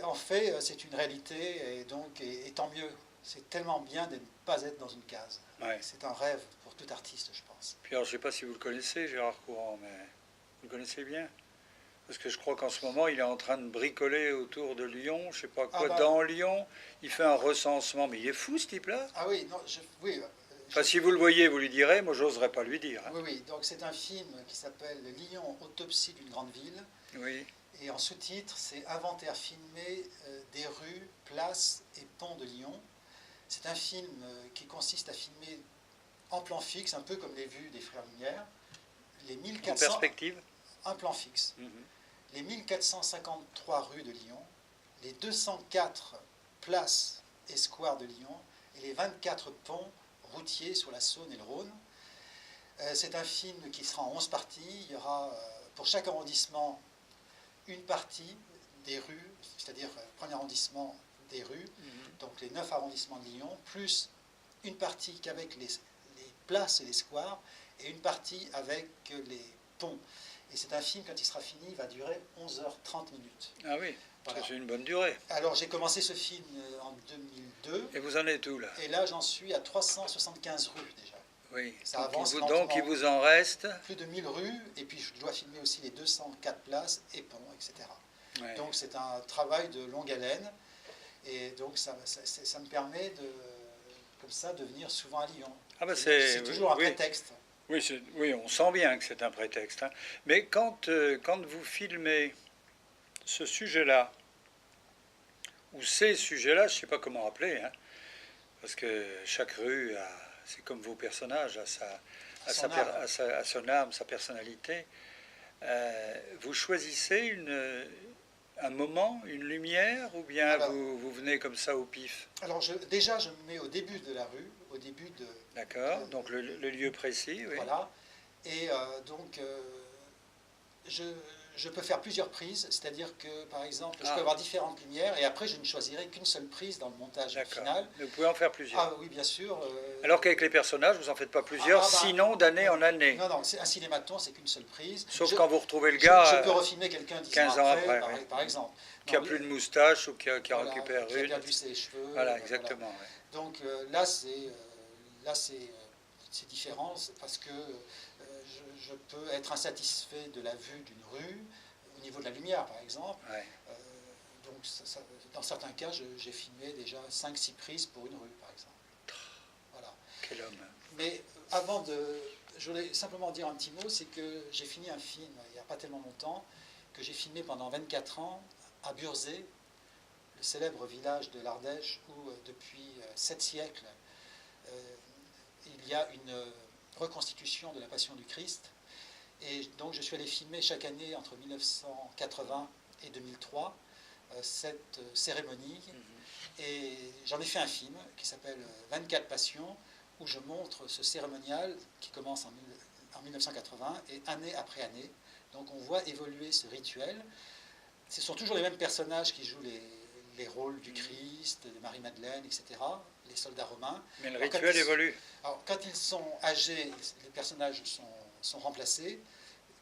en fait, c'est une réalité, et donc, et tant mieux. C'est tellement bien de ne pas être dans une case. Ouais. C'est un rêve pour tout artiste, je pense. Puis alors, je ne sais pas si vous le connaissez, Gérard Courant, mais vous le connaissez bien? Parce que je crois qu'en ce moment, il est en train de bricoler autour de Lyon, je ne sais pas quoi, bah, dans Lyon. Il fait un recensement, mais il est fou ce type-là. Ah oui, non, oui. Enfin, si vous le voyez, vous lui direz, moi, j'oserais pas lui dire. Hein. Oui, oui, donc c'est un film qui s'appelle Lyon, autopsie d'une grande ville. Oui. Et en sous-titre, c'est Inventaire filmé des rues, places et ponts de Lyon. C'est un film qui consiste à filmer en plan fixe, un peu comme les vues des Frères Lumière. Les 1400, En perspective. un plan fixe. Les 1453 rues de Lyon, les 204 places et squares de Lyon et les 24 ponts routiers sur la Saône et le Rhône. C'est un film qui sera en 11 parties. Il y aura pour chaque arrondissement une partie des rues, c'est-à-dire premier arrondissement des rues, donc les 9 arrondissements de Lyon, plus une partie qu'avec les places et les squares, et une partie avec les ponts. Et c'est un film, quand il sera fini, il va durer 11h30 minutes. Ah oui, voilà. C'est une bonne durée. Alors j'ai commencé ce film en 2002. Et vous en êtes où là? Et là j'en suis à 375 rues déjà. Oui, ça avance donc il vous en reste plus de 1000 rues, et puis je dois filmer aussi les 204 places et ponts, etc. Ouais. Donc c'est un travail de longue haleine, et donc ça me permet de, comme ça, de venir souvent à Lyon. Ah ben c'est toujours un prétexte. Oui, on sent bien que c'est un prétexte. Hein. Mais quand vous filmez ce sujet-là, ou ces sujets-là, je ne sais pas comment appeler, hein, parce que chaque rue a... C'est comme vos personnages, à son âme, sa personnalité. Vous choisissez un moment, une lumière, ou bien alors, vous venez comme ça au pif? Alors déjà, je me mets au début de la rue, au début de... D'accord, donc le lieu précis, oui. Voilà, et donc je peux faire plusieurs prises, c'est-à-dire que, par exemple, je peux avoir différentes lumières, et après je ne choisirai qu'une seule prise dans le montage final. Vous pouvez en faire plusieurs. Ah oui, bien sûr. Alors qu'avec les personnages, vous n'en faites pas plusieurs, sinon d'année en année. Non, un cinématon, c'est qu'une seule prise. Sauf quand vous retrouvez le gars... Je peux refilmer quelqu'un 15 ans après, par exemple. Qui n'a plus de moustache, ou qui récupère une. Qui a perdu ses cheveux. Voilà, exactement. Voilà. Donc là, c'est différent, parce que je peux être insatisfait de la vue d'une rue, au niveau de la lumière par exemple. Ouais. Donc dans certains cas, j'ai filmé déjà 5-6 prises pour une rue par exemple. Voilà. Quel homme. Mais je voulais simplement dire un petit mot, c'est que j'ai fini un film il n'y a pas tellement longtemps, que j'ai filmé pendant 24 ans à Burzet, le célèbre village de l'Ardèche où depuis 7 siècles, il y a une reconstitution de la Passion du Christ. Et donc je suis allé filmer chaque année entre 1980 et 2003 cette cérémonie. Et j'en ai fait un film qui s'appelle 24 Passions, où je montre ce cérémonial qui commence en 1980 et année après année. Donc on voit évoluer ce rituel. Ce sont toujours les mêmes personnages qui jouent les rôles du Christ, de Marie-Madeleine, etc., les soldats romains. Mais le rituel évolue. Alors, quand ils sont âgés, les personnages sont remplacés,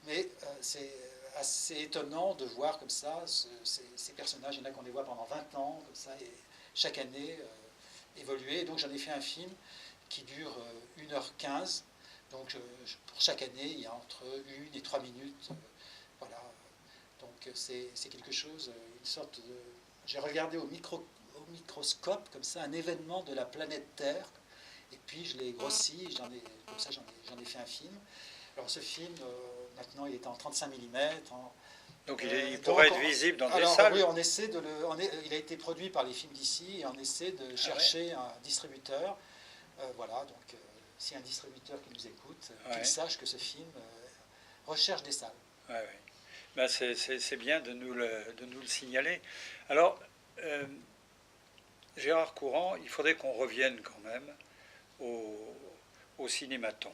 mais c'est assez étonnant de voir comme ça ces personnages. Il y en a qu'on les voit pendant 20 ans, comme ça, et chaque année évoluer. Donc j'en ai fait un film qui dure 1h15. Donc pour chaque année, il y a entre 1 et 3 minutes. Voilà. Donc c'est quelque chose, une sorte de... J'ai regardé au microscope, comme ça, un événement de la planète Terre, et puis je l'ai grossi, comme ça j'en ai fait un film. Alors ce film, maintenant, il est en 35 mm. Donc il pourrait être visible dans des salles. Oui, on essaie il a été produit par les Films d'ici, et on essaie de chercher un distributeur. Voilà, donc s'il y a un distributeur qui nous écoute, qu'il sache que ce film recherche des salles. Ouais, ouais. Ben c'est bien de nous le signaler. Alors, Gérard Courant, il faudrait qu'on revienne quand même au cinématon.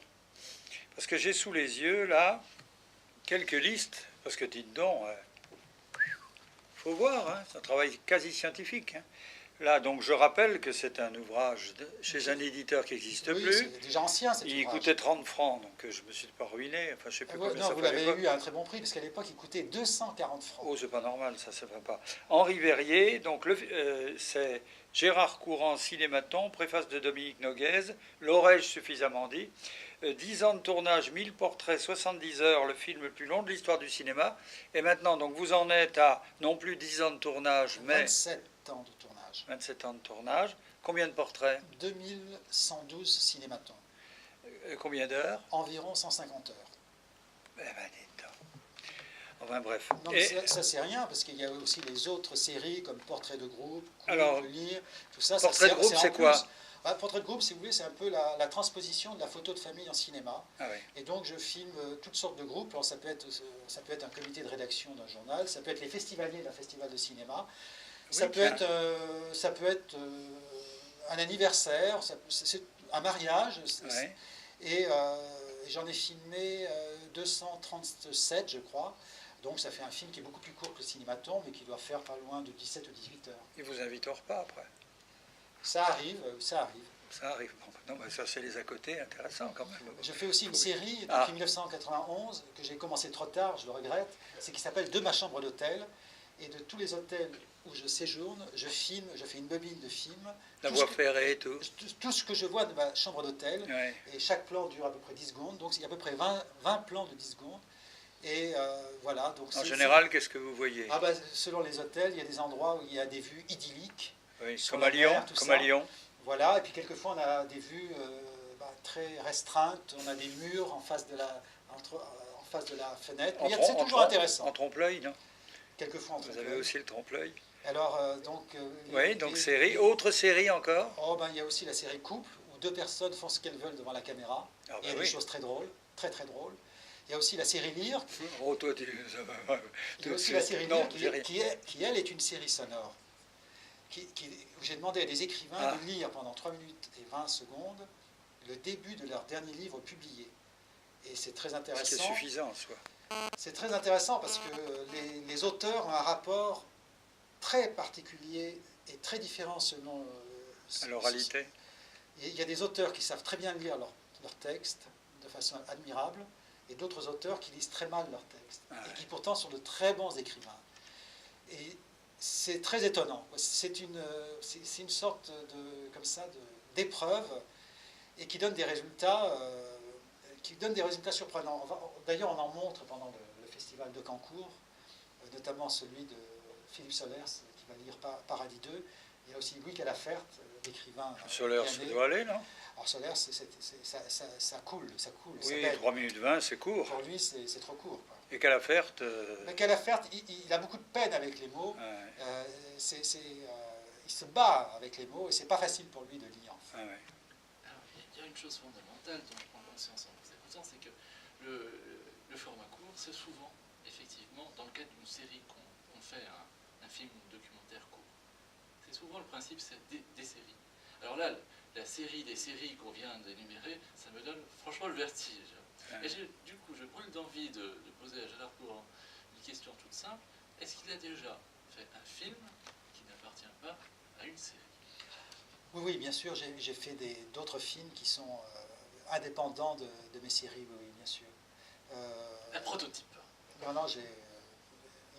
Parce que j'ai sous les yeux, là, quelques listes, parce que dites donc, faut voir, hein, c'est un travail quasi scientifique. Hein. Là, donc, je rappelle que c'est un ouvrage chez un éditeur qui n'existe plus. C'est déjà ancien, cet ouvrage. Il coûtait 30 francs, donc je ne me suis pas ruiné. Enfin, je sais plus combien ça vous l'avez eu à un très bon prix, parce qu'à l'époque, il coûtait 240 francs. Oh, c'est pas normal, ça ne va pas. Henri Verrier, donc c'est Gérard Courant, Cinématon, préface de Dominique Noguez, l'aurais-je suffisamment dit. 10 ans de tournage, 1000 portraits, 70 heures, le film le plus long de l'histoire du cinéma. Et maintenant, donc vous en êtes à non plus 10 ans de tournage, mais 27 ans de tournage. 27 ans de tournage. Combien de portraits? 2112 cinématons. Combien d'heures? Environ 150 heures. Eh ben, dites donc. Enfin bref. Non, mais ça c'est rien, parce qu'il y a aussi les autres séries comme Portrait de groupe, Alors, Lire, tout ça. Portrait de groupe, c'est quoi? Portrait de groupe, si vous voulez, c'est un peu la transposition de la photo de famille en cinéma. Ah oui. Et donc je filme toutes sortes de groupes. Alors ça peut être un comité de rédaction d'un journal, ça peut être les festivaliers d'un festival de cinéma, ça Oui, peut être un anniversaire, c'est un mariage. Ouais. Et j'en ai filmé 237, je crois. Donc ça fait un film qui est beaucoup plus court que le cinématon, mais qui doit faire pas loin de 17 ou 18 heures. Ils vous invitent au repas après? Ça arrive, ça arrive. Ça arrive. Bon, non, mais ça, c'est les à côté intéressants quand même. Je fais aussi une série depuis 1991, que j'ai commencé trop tard, je le regrette, c'est qui s'appelle De ma chambre d'hôtel. Et de tous les hôtels où je séjourne, je filme, je fais une bobine de film. La voie ferrée et tout. Tout ce que je vois de ma chambre d'hôtel. Ouais. Et chaque plan dure à peu près 10 secondes. Donc il y a à peu près 20 plans de 10 secondes. Et voilà. Donc En général, qu'est-ce que vous voyez? Selon les hôtels, il y a des endroits où il y a des vues idylliques. Oui, sur comme la à Lyon. mer, tout Comme ça. à Lyon. Voilà. Et puis quelquefois, on a des vues très restreintes. On a des murs en face de la fenêtre. C'est toujours intéressant. En trompe-l'œil, non? Quelquefois en Vous avez aussi le trompe-l'œil. Alors, oui, donc série. Autre série encore? Il y a aussi la série Couple, où deux personnes font ce qu'elles veulent devant la caméra. Ah, bah il y a des choses très drôles, très très drôles. Il y a aussi la série Lire. Oh, toi, tu... Il y a aussi la série Lire, qui elle, est une série sonore. Où j'ai demandé à des écrivains de lire pendant 3 minutes et 20 secondes le début de leur dernier livre publié. Et c'est très intéressant. Ce qui est suffisant en soi. C'est très intéressant parce que les auteurs ont un rapport très particulier et très différent selon... à l'oralité. Il y a des auteurs qui savent très bien lire leur texte de façon admirable, et d'autres auteurs qui lisent très mal leur texte, et qui pourtant sont de très bons écrivains. Et c'est très étonnant. C'est une sorte d'épreuve, et qui donne des résultats... surprenants. D'ailleurs, on en montre pendant le festival de Cancun, notamment celui de Philippe Solers, qui va lire Paradis 2. Il y a aussi Louis Calafert, l'écrivain. Solers, ça doit aller, non? Alors Solers, ça coule. Oui, 3 minutes 20, c'est court. Pour lui, c'est trop court. Quoi. Et Calafert... Mais Calafert, il a beaucoup de peine avec les mots. Il se bat avec les mots, et c'est pas facile pour lui de lire. Enfin. Alors, il y a une chose fondamentale dont je prends conscience en vous écoutant, c'est que le format court, c'est souvent, effectivement, dans le cadre d'une série qu'on fait un film ou un documentaire court. C'est souvent le principe, c'est des séries. Alors là, la série des séries qu'on vient d'énumérer, ça me donne franchement le vertige. Et du coup, je brûle d'envie de poser à Gérard Courant une question toute simple. Est-ce qu'il a déjà fait un film qui n'appartient pas à une série? Oui, bien sûr, j'ai fait d'autres films qui sont indépendants de mes séries, oui, bien sûr. Un prototype. Non,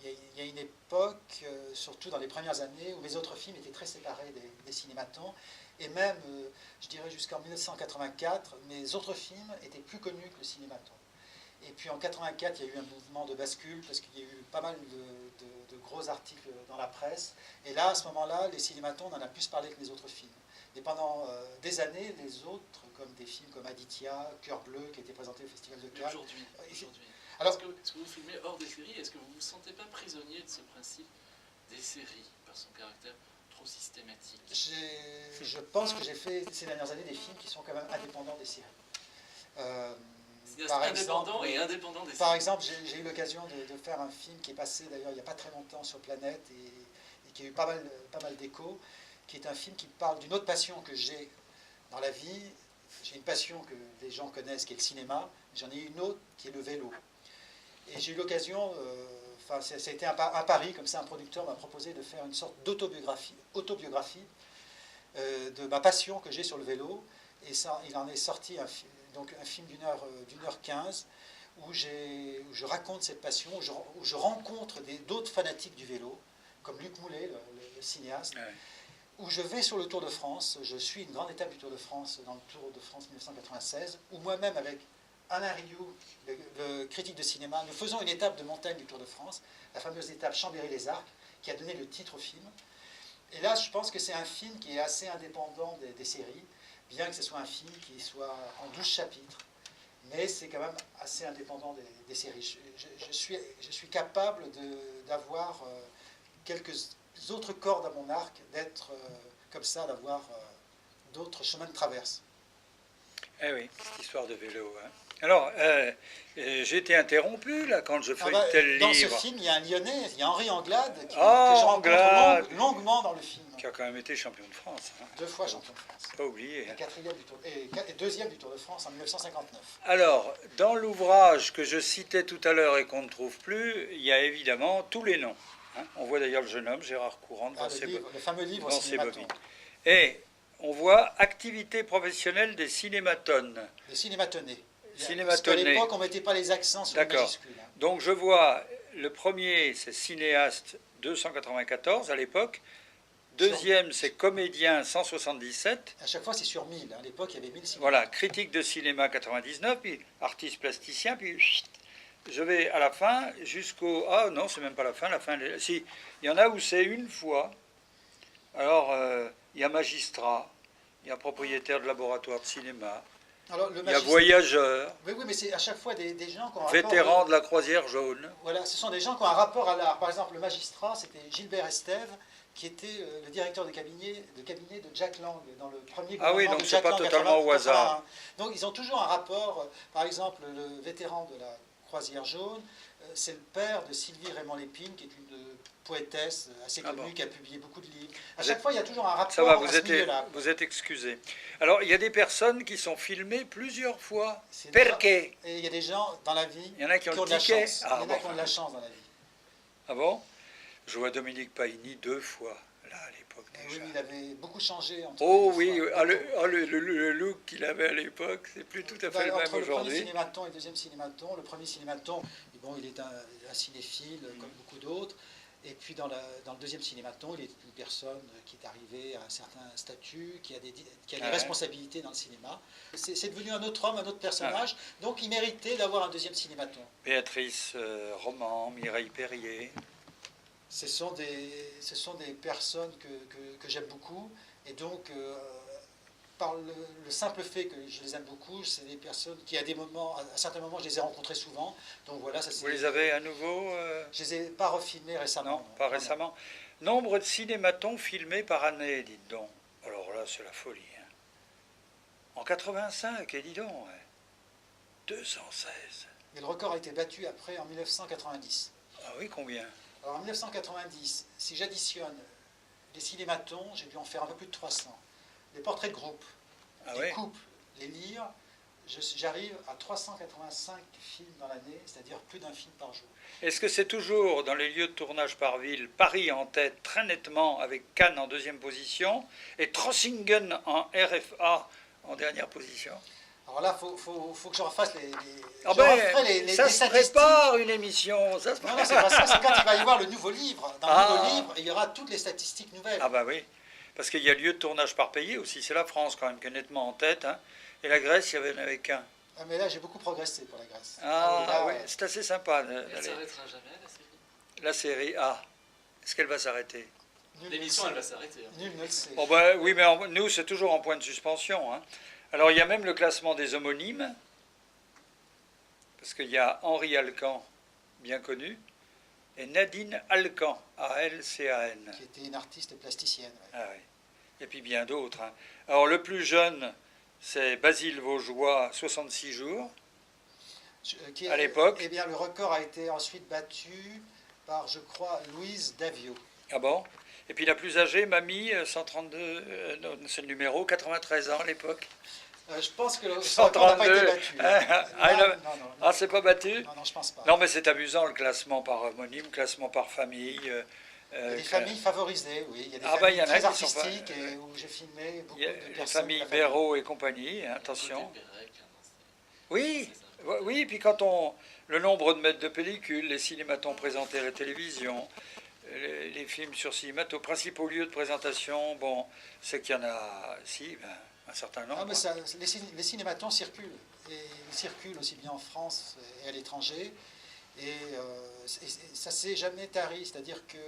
il y a une époque, surtout dans les premières années, où mes autres films étaient très séparés des cinématons, et même, je dirais jusqu'en 1984, mes autres films étaient plus connus que le cinématon. Et puis en 1984, il y a eu un mouvement de bascule, parce qu'il y a eu pas mal de gros articles dans la presse, et là, à ce moment-là, les cinématons, on en a plus parlé que les autres films. Et pendant des années, les autres, comme des films comme Aditya, Cœur Bleu, qui était présenté au Festival de Cannes. Aujourd'hui. Alors, est-ce que vous filmez hors des séries? Est-ce que vous ne vous sentez pas prisonnier de ce principe des séries, par son caractère trop systématique? Je pense que j'ai fait ces dernières années des films qui sont quand même indépendants des séries. Indépendant et indépendant des séries. Par exemple, j'ai eu l'occasion de faire un film qui est passé d'ailleurs il n'y a pas très longtemps sur Planète et qui a eu pas mal d'écho, qui est un film qui parle d'une autre passion que j'ai dans la vie. J'ai une passion que les gens connaissent, qui est le cinéma. J'en ai une autre, qui est le vélo. Et j'ai eu l'occasion, c'était à Paris, comme ça, un producteur m'a proposé de faire une sorte d'autobiographie de ma passion que j'ai sur le vélo. Et ça, il en est sorti un film d'1h15, où je raconte cette passion, où je rencontre d'autres fanatiques du vélo, comme Luc Moulet, le cinéaste, où je vais sur le Tour de France. Je suis une grande étape du Tour de France dans le Tour de France 1996, où moi-même, avec Alain Rioux, le critique de cinéma, nous faisons une étape de montagne du Tour de France, la fameuse étape Chambéry-les-Arcs, qui a donné le titre au film. Et là, je pense que c'est un film qui est assez indépendant des séries, bien que ce soit un film qui soit en 12 chapitres. Mais c'est quand même assez indépendant des séries. Je suis capable d'avoir quelques autres cordes à mon arc, d'être comme ça, d'avoir d'autres chemins de traverse. Eh oui, cette histoire de vélo. Hein. Alors, j'ai été interrompu là quand je fais tel dans livre. Dans ce film, il y a un Lyonnais, il y a Henri Anglade, que je Anglade, rencontre longuement dans le film. Qui a quand même été champion de France. Hein. 2 fois champion de France. Pas oublié. Et deuxième du Tour de France en 1959. Alors, dans l'ouvrage que je citais tout à l'heure et qu'on ne trouve plus, il y a évidemment tous les noms. Hein. On voit d'ailleurs le jeune homme, Gérard Courant, devant le fameux livre ses Cinématon. bobines. Et on voit activité professionnelle des cinématones. Des cinématonnés. Cinématonnés. Parce qu'à l'époque, on ne mettait pas les accents sur les majuscules. Hein. Donc je vois, le premier, c'est cinéaste 294 à l'époque. Deuxième, c'est comédien 177. À chaque fois, c'est sur 1000. À l'époque, il y avait 1000 cinémas. Voilà, critique de cinéma 99, puis artiste plasticien, puis je vais à la fin jusqu'au... Ah non, c'est même pas la fin. Si, il y en a où c'est une fois. Alors, il y a magistrat, il y a propriétaire de laboratoire de cinéma, alors, il y a voyageur, oui, mais c'est à chaque fois des gens qui ont un vétéran rapport... de la croisière jaune. Voilà, ce sont des gens qui ont un rapport à l'art. Par exemple, le magistrat, c'était Gilbert Estève, qui était le directeur de cabinet de Jack Lang dans le premier gouvernement. Ah oui, donc de c'est Jack pas Lang, totalement au hasard. Donc ils ont toujours un rapport. Par exemple, le vétéran de la croisière jaune, c'est le père de Sylvie Raymond-Lépine, qui est une poétesse assez connue, qui a publié beaucoup de livres. À chaque fois, il y a toujours un rapport Ça va, à ce milieu-là. vous êtes excusé. Alors, il y a des personnes qui sont filmées plusieurs fois. Perqué. Et il y a des gens dans la vie il y en a qui ont de la ticket. chance. Il y en a qui ont de la chance dans la vie. Ah bon? Je vois Dominique Paigny 2 fois, là, à l'époque déjà. Oui, il avait beaucoup changé. Oh oui, le look qu'il avait à l'époque, c'est plus tout à fait le même aujourd'hui. Entre le premier aujourd'hui. cinématon et le deuxième cinématon, le premier cinématon, bon, il est un cinéphile, comme beaucoup d'autres. Et puis dans le deuxième cinématon, il est une personne qui est arrivée à un certain statut, qui a des responsabilités dans le cinéma. C'est devenu un autre homme, un autre personnage, donc il méritait d'avoir un deuxième cinématon. Béatrice Roman, Mireille Perrier. Ce sont des personnes que j'aime beaucoup, et donc par le simple fait que je les aime beaucoup, c'est des personnes qui à certains moments je les ai rencontrées souvent, donc voilà. Vous les avez à nouveau Je les ai pas refilmés récemment. Non, pas récemment. Nombre de cinématons filmés par année, dites donc. Alors là, c'est la folie. Hein. En 85, et dis donc, 216. Et le record a été battu après en 1990. Ah oui, combien? Alors en 1990, si j'additionne les cinématons, j'ai dû en faire un peu plus de 300. Les portraits de groupe, les couples, les livres, j'arrive à 385 films dans l'année, c'est-à-dire plus d'un film par jour. Est-ce que c'est toujours dans les lieux de tournage par ville, Paris en tête très nettement avec Cannes en deuxième position et Trossingen en RFA en dernière position? Alors là, faut que je refasse les ça se prépare une émission. Ça se non, c'est pas ça, c'est quand il va y avoir le nouveau livre. Dans le nouveau livre, il y aura toutes les statistiques nouvelles. Ah bah oui, parce qu'il y a lieu de tournage par pays aussi. C'est la France quand même qui est nettement en tête. Hein. Et la Grèce, il n'y en avait qu'un. Ah, mais là, j'ai beaucoup progressé pour la Grèce. Oui, c'est assez sympa. Elle s'arrêtera jamais, la série. La série A. Est-ce qu'elle va s'arrêter? L'émission, elle va s'arrêter. Hein. Nul ne le sait. Bon, bah, oui, mais nous, c'est toujours en point de suspension. Hein. Alors, il y a même le classement des homonymes, parce qu'il y a Henri Alcan, bien connu, et Nadine Alcan, A-L-C-A-N. Qui était une artiste plasticienne. Ouais. Ah oui. Et puis bien d'autres. Hein. Alors, le plus jeune, c'est Basile Vaugeois, 66 jours, à l'époque. Eh bien, le record a été ensuite battu par, je crois, Louise Davio. Ah bon? Et puis la plus âgée, Mamie, 132, c'est le numéro, 93 ans à l'époque. Je pense que le record n'a pas été battu. Non, c'est pas battu? Non, je pense pas. Non, mais c'est amusant, le classement par homonyme, classement par famille. Il y a des familles favorisées, oui. Il y a des familles très artistiques où j'ai filmé beaucoup de personnes. Les familles Béraud et compagnie, attention. Oui, et puis quand le nombre de mètres de pellicule, les cinématons présentés à la télévision, les films sur Cinémato. Principaux lieux de présentation, bon, c'est qu'il y en a, si, ben, un certain nombre. Ah, mais ça, les cinématons circulent. Et ils circulent aussi bien en France et à l'étranger. Et ça ne s'est jamais tari. C'est-à-dire que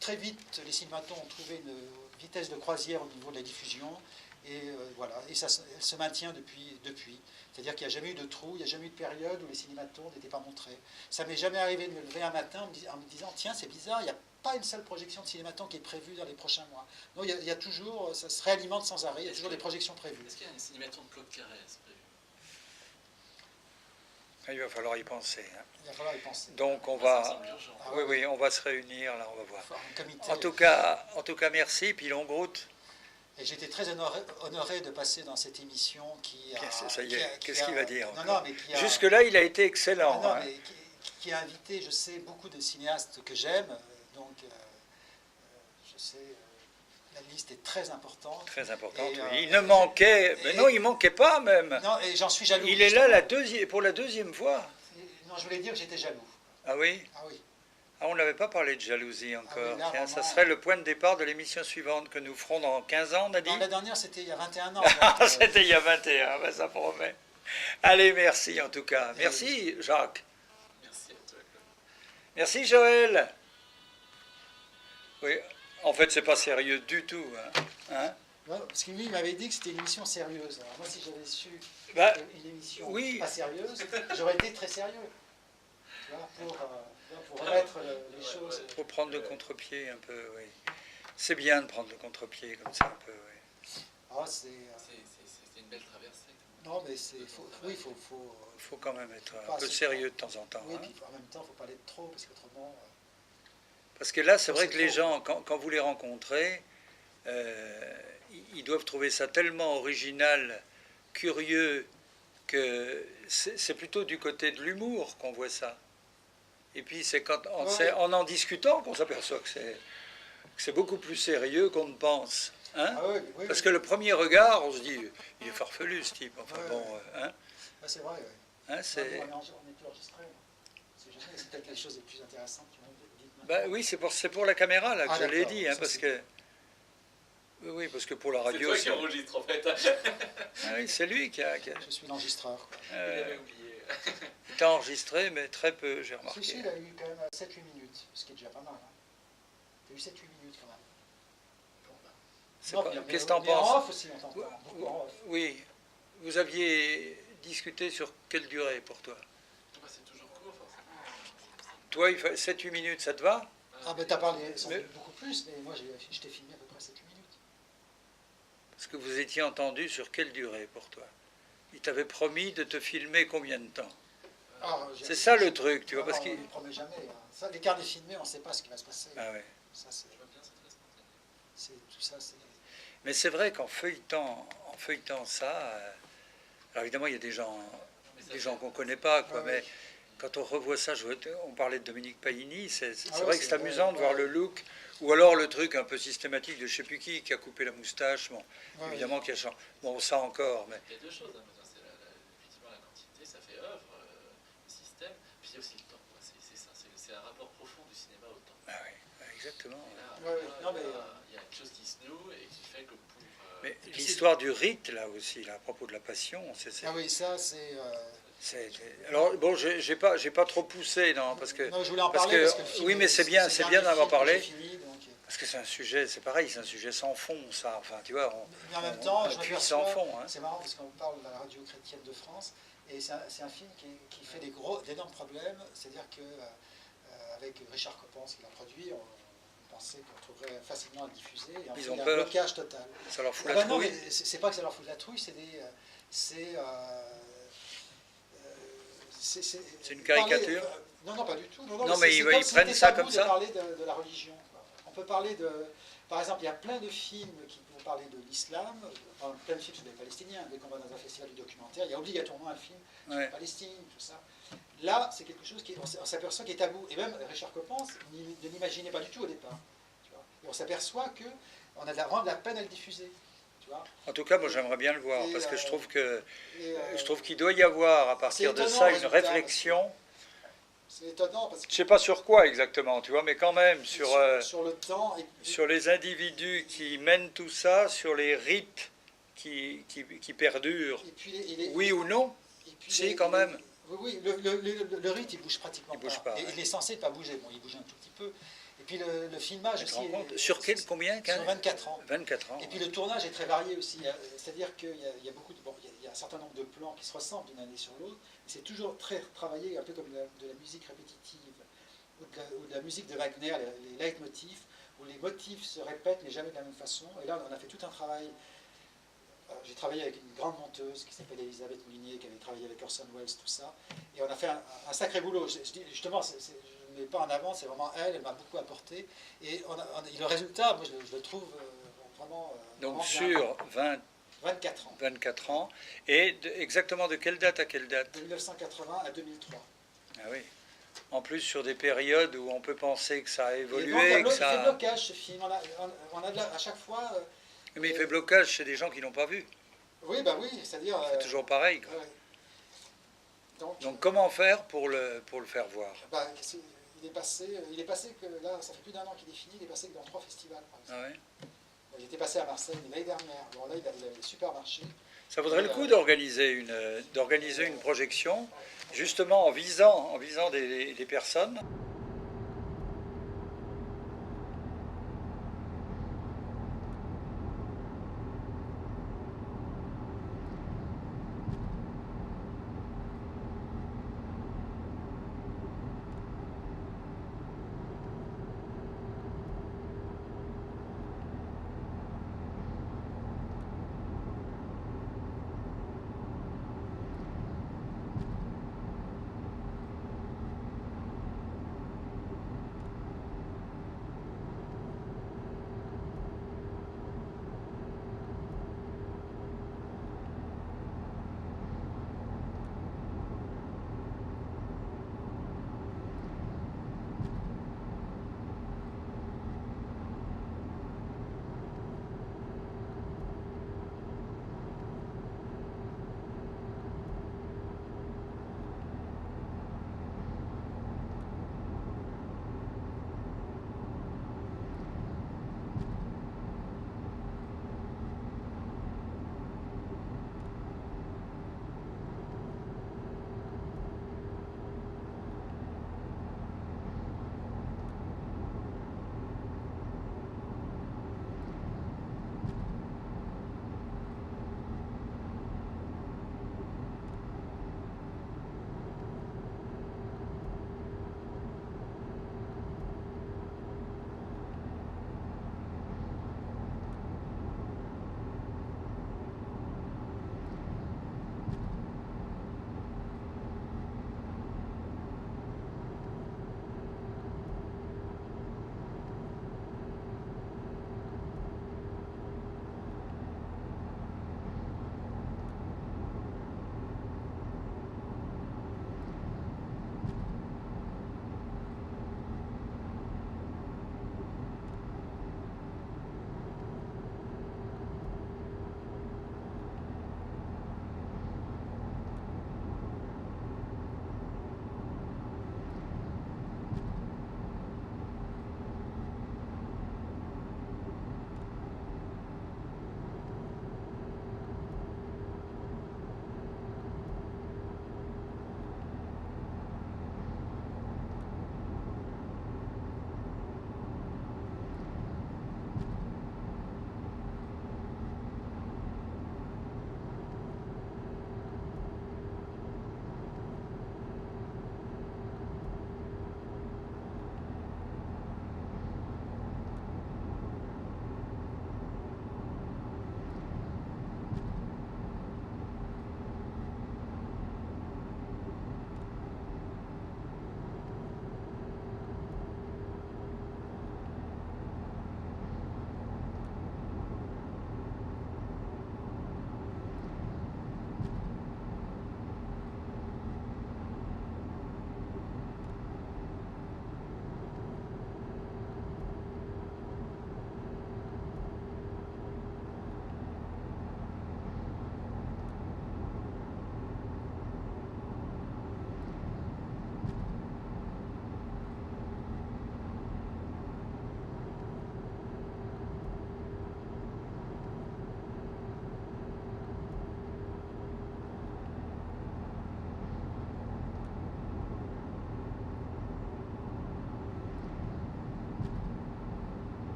très vite, les cinématons ont trouvé une vitesse de croisière au niveau de la diffusion. Et voilà, et ça elle se maintient depuis. C'est-à-dire qu'il n'y a jamais eu de trou, il n'y a jamais eu de période où les cinématons n'étaient pas montrés. Ça m'est jamais arrivé de me lever un matin en me disant tiens, c'est bizarre, il n'y a pas une seule projection de cinématon qui est prévue dans les prochains mois. Non, il y a toujours, ça se réalimente sans arrêt, il y a toujours des projections prévues. Est-ce qu'il y a un cinématon de Claude Carrès prévu? Il va falloir y penser. Hein. Il va falloir y penser. Donc on Ça va, semble urgent. Ah, oui, on va se réunir, là, on va voir. Un comité. En tout cas, merci, puis longue route. Et j'étais très honoré de passer dans cette émission qui a... Ça y est, qu'est-ce qu'il va dire? Non, mais qui a... Jusque-là, il a été excellent. Non, hein. mais qui a invité, je sais, beaucoup de cinéastes que j'aime. Donc, je sais, la liste est très importante. Très importante, Et, oui. Il ne manquait... Mais non, il ne manquait pas même. Non, et j'en suis jaloux. Il est là pour la deuxième fois. Non, je voulais dire que j'étais jaloux. Ah oui? Ah oui. Ah, on n'avait pas parlé de jalousie encore. oui, là, Tiens, ça vraiment. serait le point de départ de l'émission suivante que nous ferons dans 15 ans, on a dit? Non, la dernière, c'était il y a 21 ans. Ah, donc, c'était il y a 21, ben, ça promet. Allez, merci en tout cas. Merci Jacques. Merci à toi, Claude. Merci Joël. Oui, en fait, c'est pas sérieux du tout. Hein. non, parce que lui, il m'avait dit que c'était une émission sérieuse. Alors moi, si j'avais su Bah, une émission oui. pas sérieuse, j'aurais été très sérieux. Tu vois, pour remettre les choses... Faut prendre le contre-pied un peu, oui. C'est bien de prendre le contre-pied comme ça un peu, oui. Ah, c'est... C'est une belle traversée. Non, mais c'est... Oui, il faut... Faut quand même être Pas un peu assez sérieux de temps en temps. Oui, hein. puis en même temps, il ne faut pas l'être trop, parce qu'autrement... Parce que là, c'est vrai C'est que les trop. gens, quand vous les rencontrez, ils doivent trouver ça tellement original, curieux, que c'est plutôt du côté de l'humour qu'on voit ça. Et puis c'est Ouais. en discutant qu'on s'aperçoit que c'est beaucoup plus sérieux qu'on ne pense. Hein? Ah oui, oui, Parce oui. que le premier regard, on se dit, il est farfelu ce type. Enfin Ouais, bon, ouais. hein? Ah, c'est vrai, oui. Hein, c'est... On est plus enregistré. C'est peut-être les choses les plus intéressantes qui m'ont dit maintenant. Bah oui, c'est pour la caméra là que Ah, je l'ai d'accord. dit, hein, Ça, parce c'est- que oui, parce que pour la C'est radio, toi qui enregistre en fait. Ah oui, c'est lui qui a Je suis l'enregistreur. Quoi. Il avait oublié. il t'a enregistré, mais très peu, j'ai Si, remarqué. il a eu quand même 7-8 minutes, ce qui est déjà pas mal. Hein. Il a eu 7-8 minutes quand même. Bon, bah, C'est Non, pas- mais- Qu'est-ce que t'en mais en penses? off aussi, on t'entend. Beaucoup en off. Oui, vous aviez discuté sur quelle durée pour toi? bah, c'est toujours court, forcément. Toi, il fait 7-8 minutes, ça te va? Ah, ben t'as parlé sans Mais- doute beaucoup plus, mais moi je t'ai filmé à peu près 7-8 minutes. Parce que vous étiez entendu sur quelle durée pour toi? Il t'avait promis de te filmer combien de temps? Ah, C'est ça le truc, tu vois, Non, parce on qu'il... ne promet jamais. Hein. Ça, les cartes filmés, on ne sait pas ce qui va se passer. Ah ouais. Ça, c'est, Je vois bien, c'est très spontané. tout ça, c'est... Mais c'est vrai qu'en feuilletant ça, alors évidemment, il y a des gens qu'on ne connaît pas, quoi, Ouais, mais ouais. quand on revoit ça, on parlait de Dominique Pagnini, c'est Ah ouais, vrai que c'est c'est vrai, amusant de voir ouais. le look, ou alors le truc un peu systématique de je sais plus qui a coupé la moustache, bon, Ouais, évidemment qu'il y a changé. Bon, ça encore, mais Il y a deux choses. Hein. C'est effectivement la quantité, ça fait œuvre, le système, puis il y a aussi le temps. Quoi. C'est ça, c'est un rapport profond du cinéma au temps. ah oui, exactement. Et là, Ouais, ouais. Non, mais, il y a quelque chose qui se noue et qui fait que pour... Mais puis l'histoire du rite, là aussi, là, à propos de la passion, Ah oui, ça, c'est... alors bon, j'ai pas trop poussé, non, parce que Non, je voulais en parce parler que- parce que le film oui, mais c'est bien le dernier d'avoir film que parlé. j'ai fini, donc, parce que c'est un sujet, c'est pareil, c'est un sujet sans fond, ça. Enfin, tu vois, mais en même temps, je puits m'aperçois, sans fond. Hein. c'est marrant parce qu'on parle de la radio chrétienne de France, et c'est un film qui fait d'énormes problèmes, c'est-à-dire que avec Richard Coppens qui l'a produit, on pensait qu'on trouverait facilement à le diffuser, et en fait, Ils ont il y a un peur. blocage total. Ça leur fout Ah la ben non, trouille. mais c'est pas que ça leur fout de la trouille, C'est une caricature. Non, non, pas du tout. Non, mais c'est ils comme si prennent c'était ça tabou comme de ça. parler de la religion. Quoi. On peut parler de... Par exemple, il y a plein de films qui vont parler de l'islam, enfin, plein de films sur les Palestiniens. Dès qu'on va dans un festival du documentaire, il y a obligatoirement un film sur Ouais. la Palestine, tout ça. Là, c'est quelque chose on s'aperçoit qui est tabou. Et même Richard Coppens ne l'imaginait pas du tout au départ. Tu vois. Et on s'aperçoit qu'on a vraiment de la peine à le diffuser. Tu vois. En tout cas, moi, j'aimerais bien le voir, Et, parce que et, je trouve qu'il doit y avoir, à partir c'est de étonnant, ça, le une résultat, réflexion. C'est étonnant parce que Je sais pas sur quoi exactement, tu vois, mais quand même sur le temps, sur les individus qui mènent tout ça, sur les rites qui perdurent, et puis oui ou non, et puis si quand même. oui, le rite il bouge pratiquement Il bouge pas, Il est censé pas bouger, bon il bouge un tout petit peu. Et puis le filmage Tu te aussi. rends compte sur combien Sur 24 ans. 24 ans. Et puis le tournage est très varié aussi. C'est-à-dire qu'il y a beaucoup de. Bon, il y a un certain nombre de plans qui se ressemblent d'une année sur l'autre, mais c'est toujours très travaillé, un peu comme de la musique répétitive, ou de la musique de Wagner, les leitmotifs, où les motifs se répètent, mais jamais de la même façon. Et là, on a fait tout un travail. J'ai travaillé avec une grande monteuse qui s'appelle Elisabeth Moulinier, qui avait travaillé avec Orson Welles, tout ça. Et on a fait un sacré boulot. Justement, je ne mets pas en avant, c'est vraiment elle m'a beaucoup apporté. Et le résultat, moi, je le trouve vraiment. Donc vraiment sur 24 ans. 24 ans. Et exactement de quelle date à quelle date? De 1980 à 2003. Ah oui. En plus sur des périodes où on peut penser que ça a évolué. Il que fait blocage ce film. On a à chaque fois. Mais il fait blocage chez des gens qui n'ont pas vu. Oui, bah oui, c'est-à-dire. C'est toujours pareil, quoi. Donc comment faire pour le faire voir? Bah, il est passé que là, ça fait plus d'un an qu'il est fini, il est passé que dans 3 festivals, par exemple. Ah ouais. Il était passé à Marseille l'année dernière. Bon, là, il a super marché. Ça vaudrait le coup d'organiser une projection, justement en visant des personnes.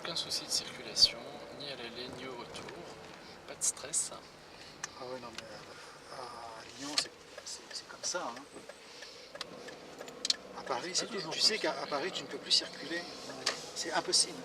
aucun souci de circulation, ni à l'aller ni au retour. Pas de stress. Ah ouais, non, mais à Lyon, c'est comme ça. Hein. À Paris, C'est toujours tu comme sais ça, qu'à mais, Paris, tu ne peux plus circuler. C'est impossible.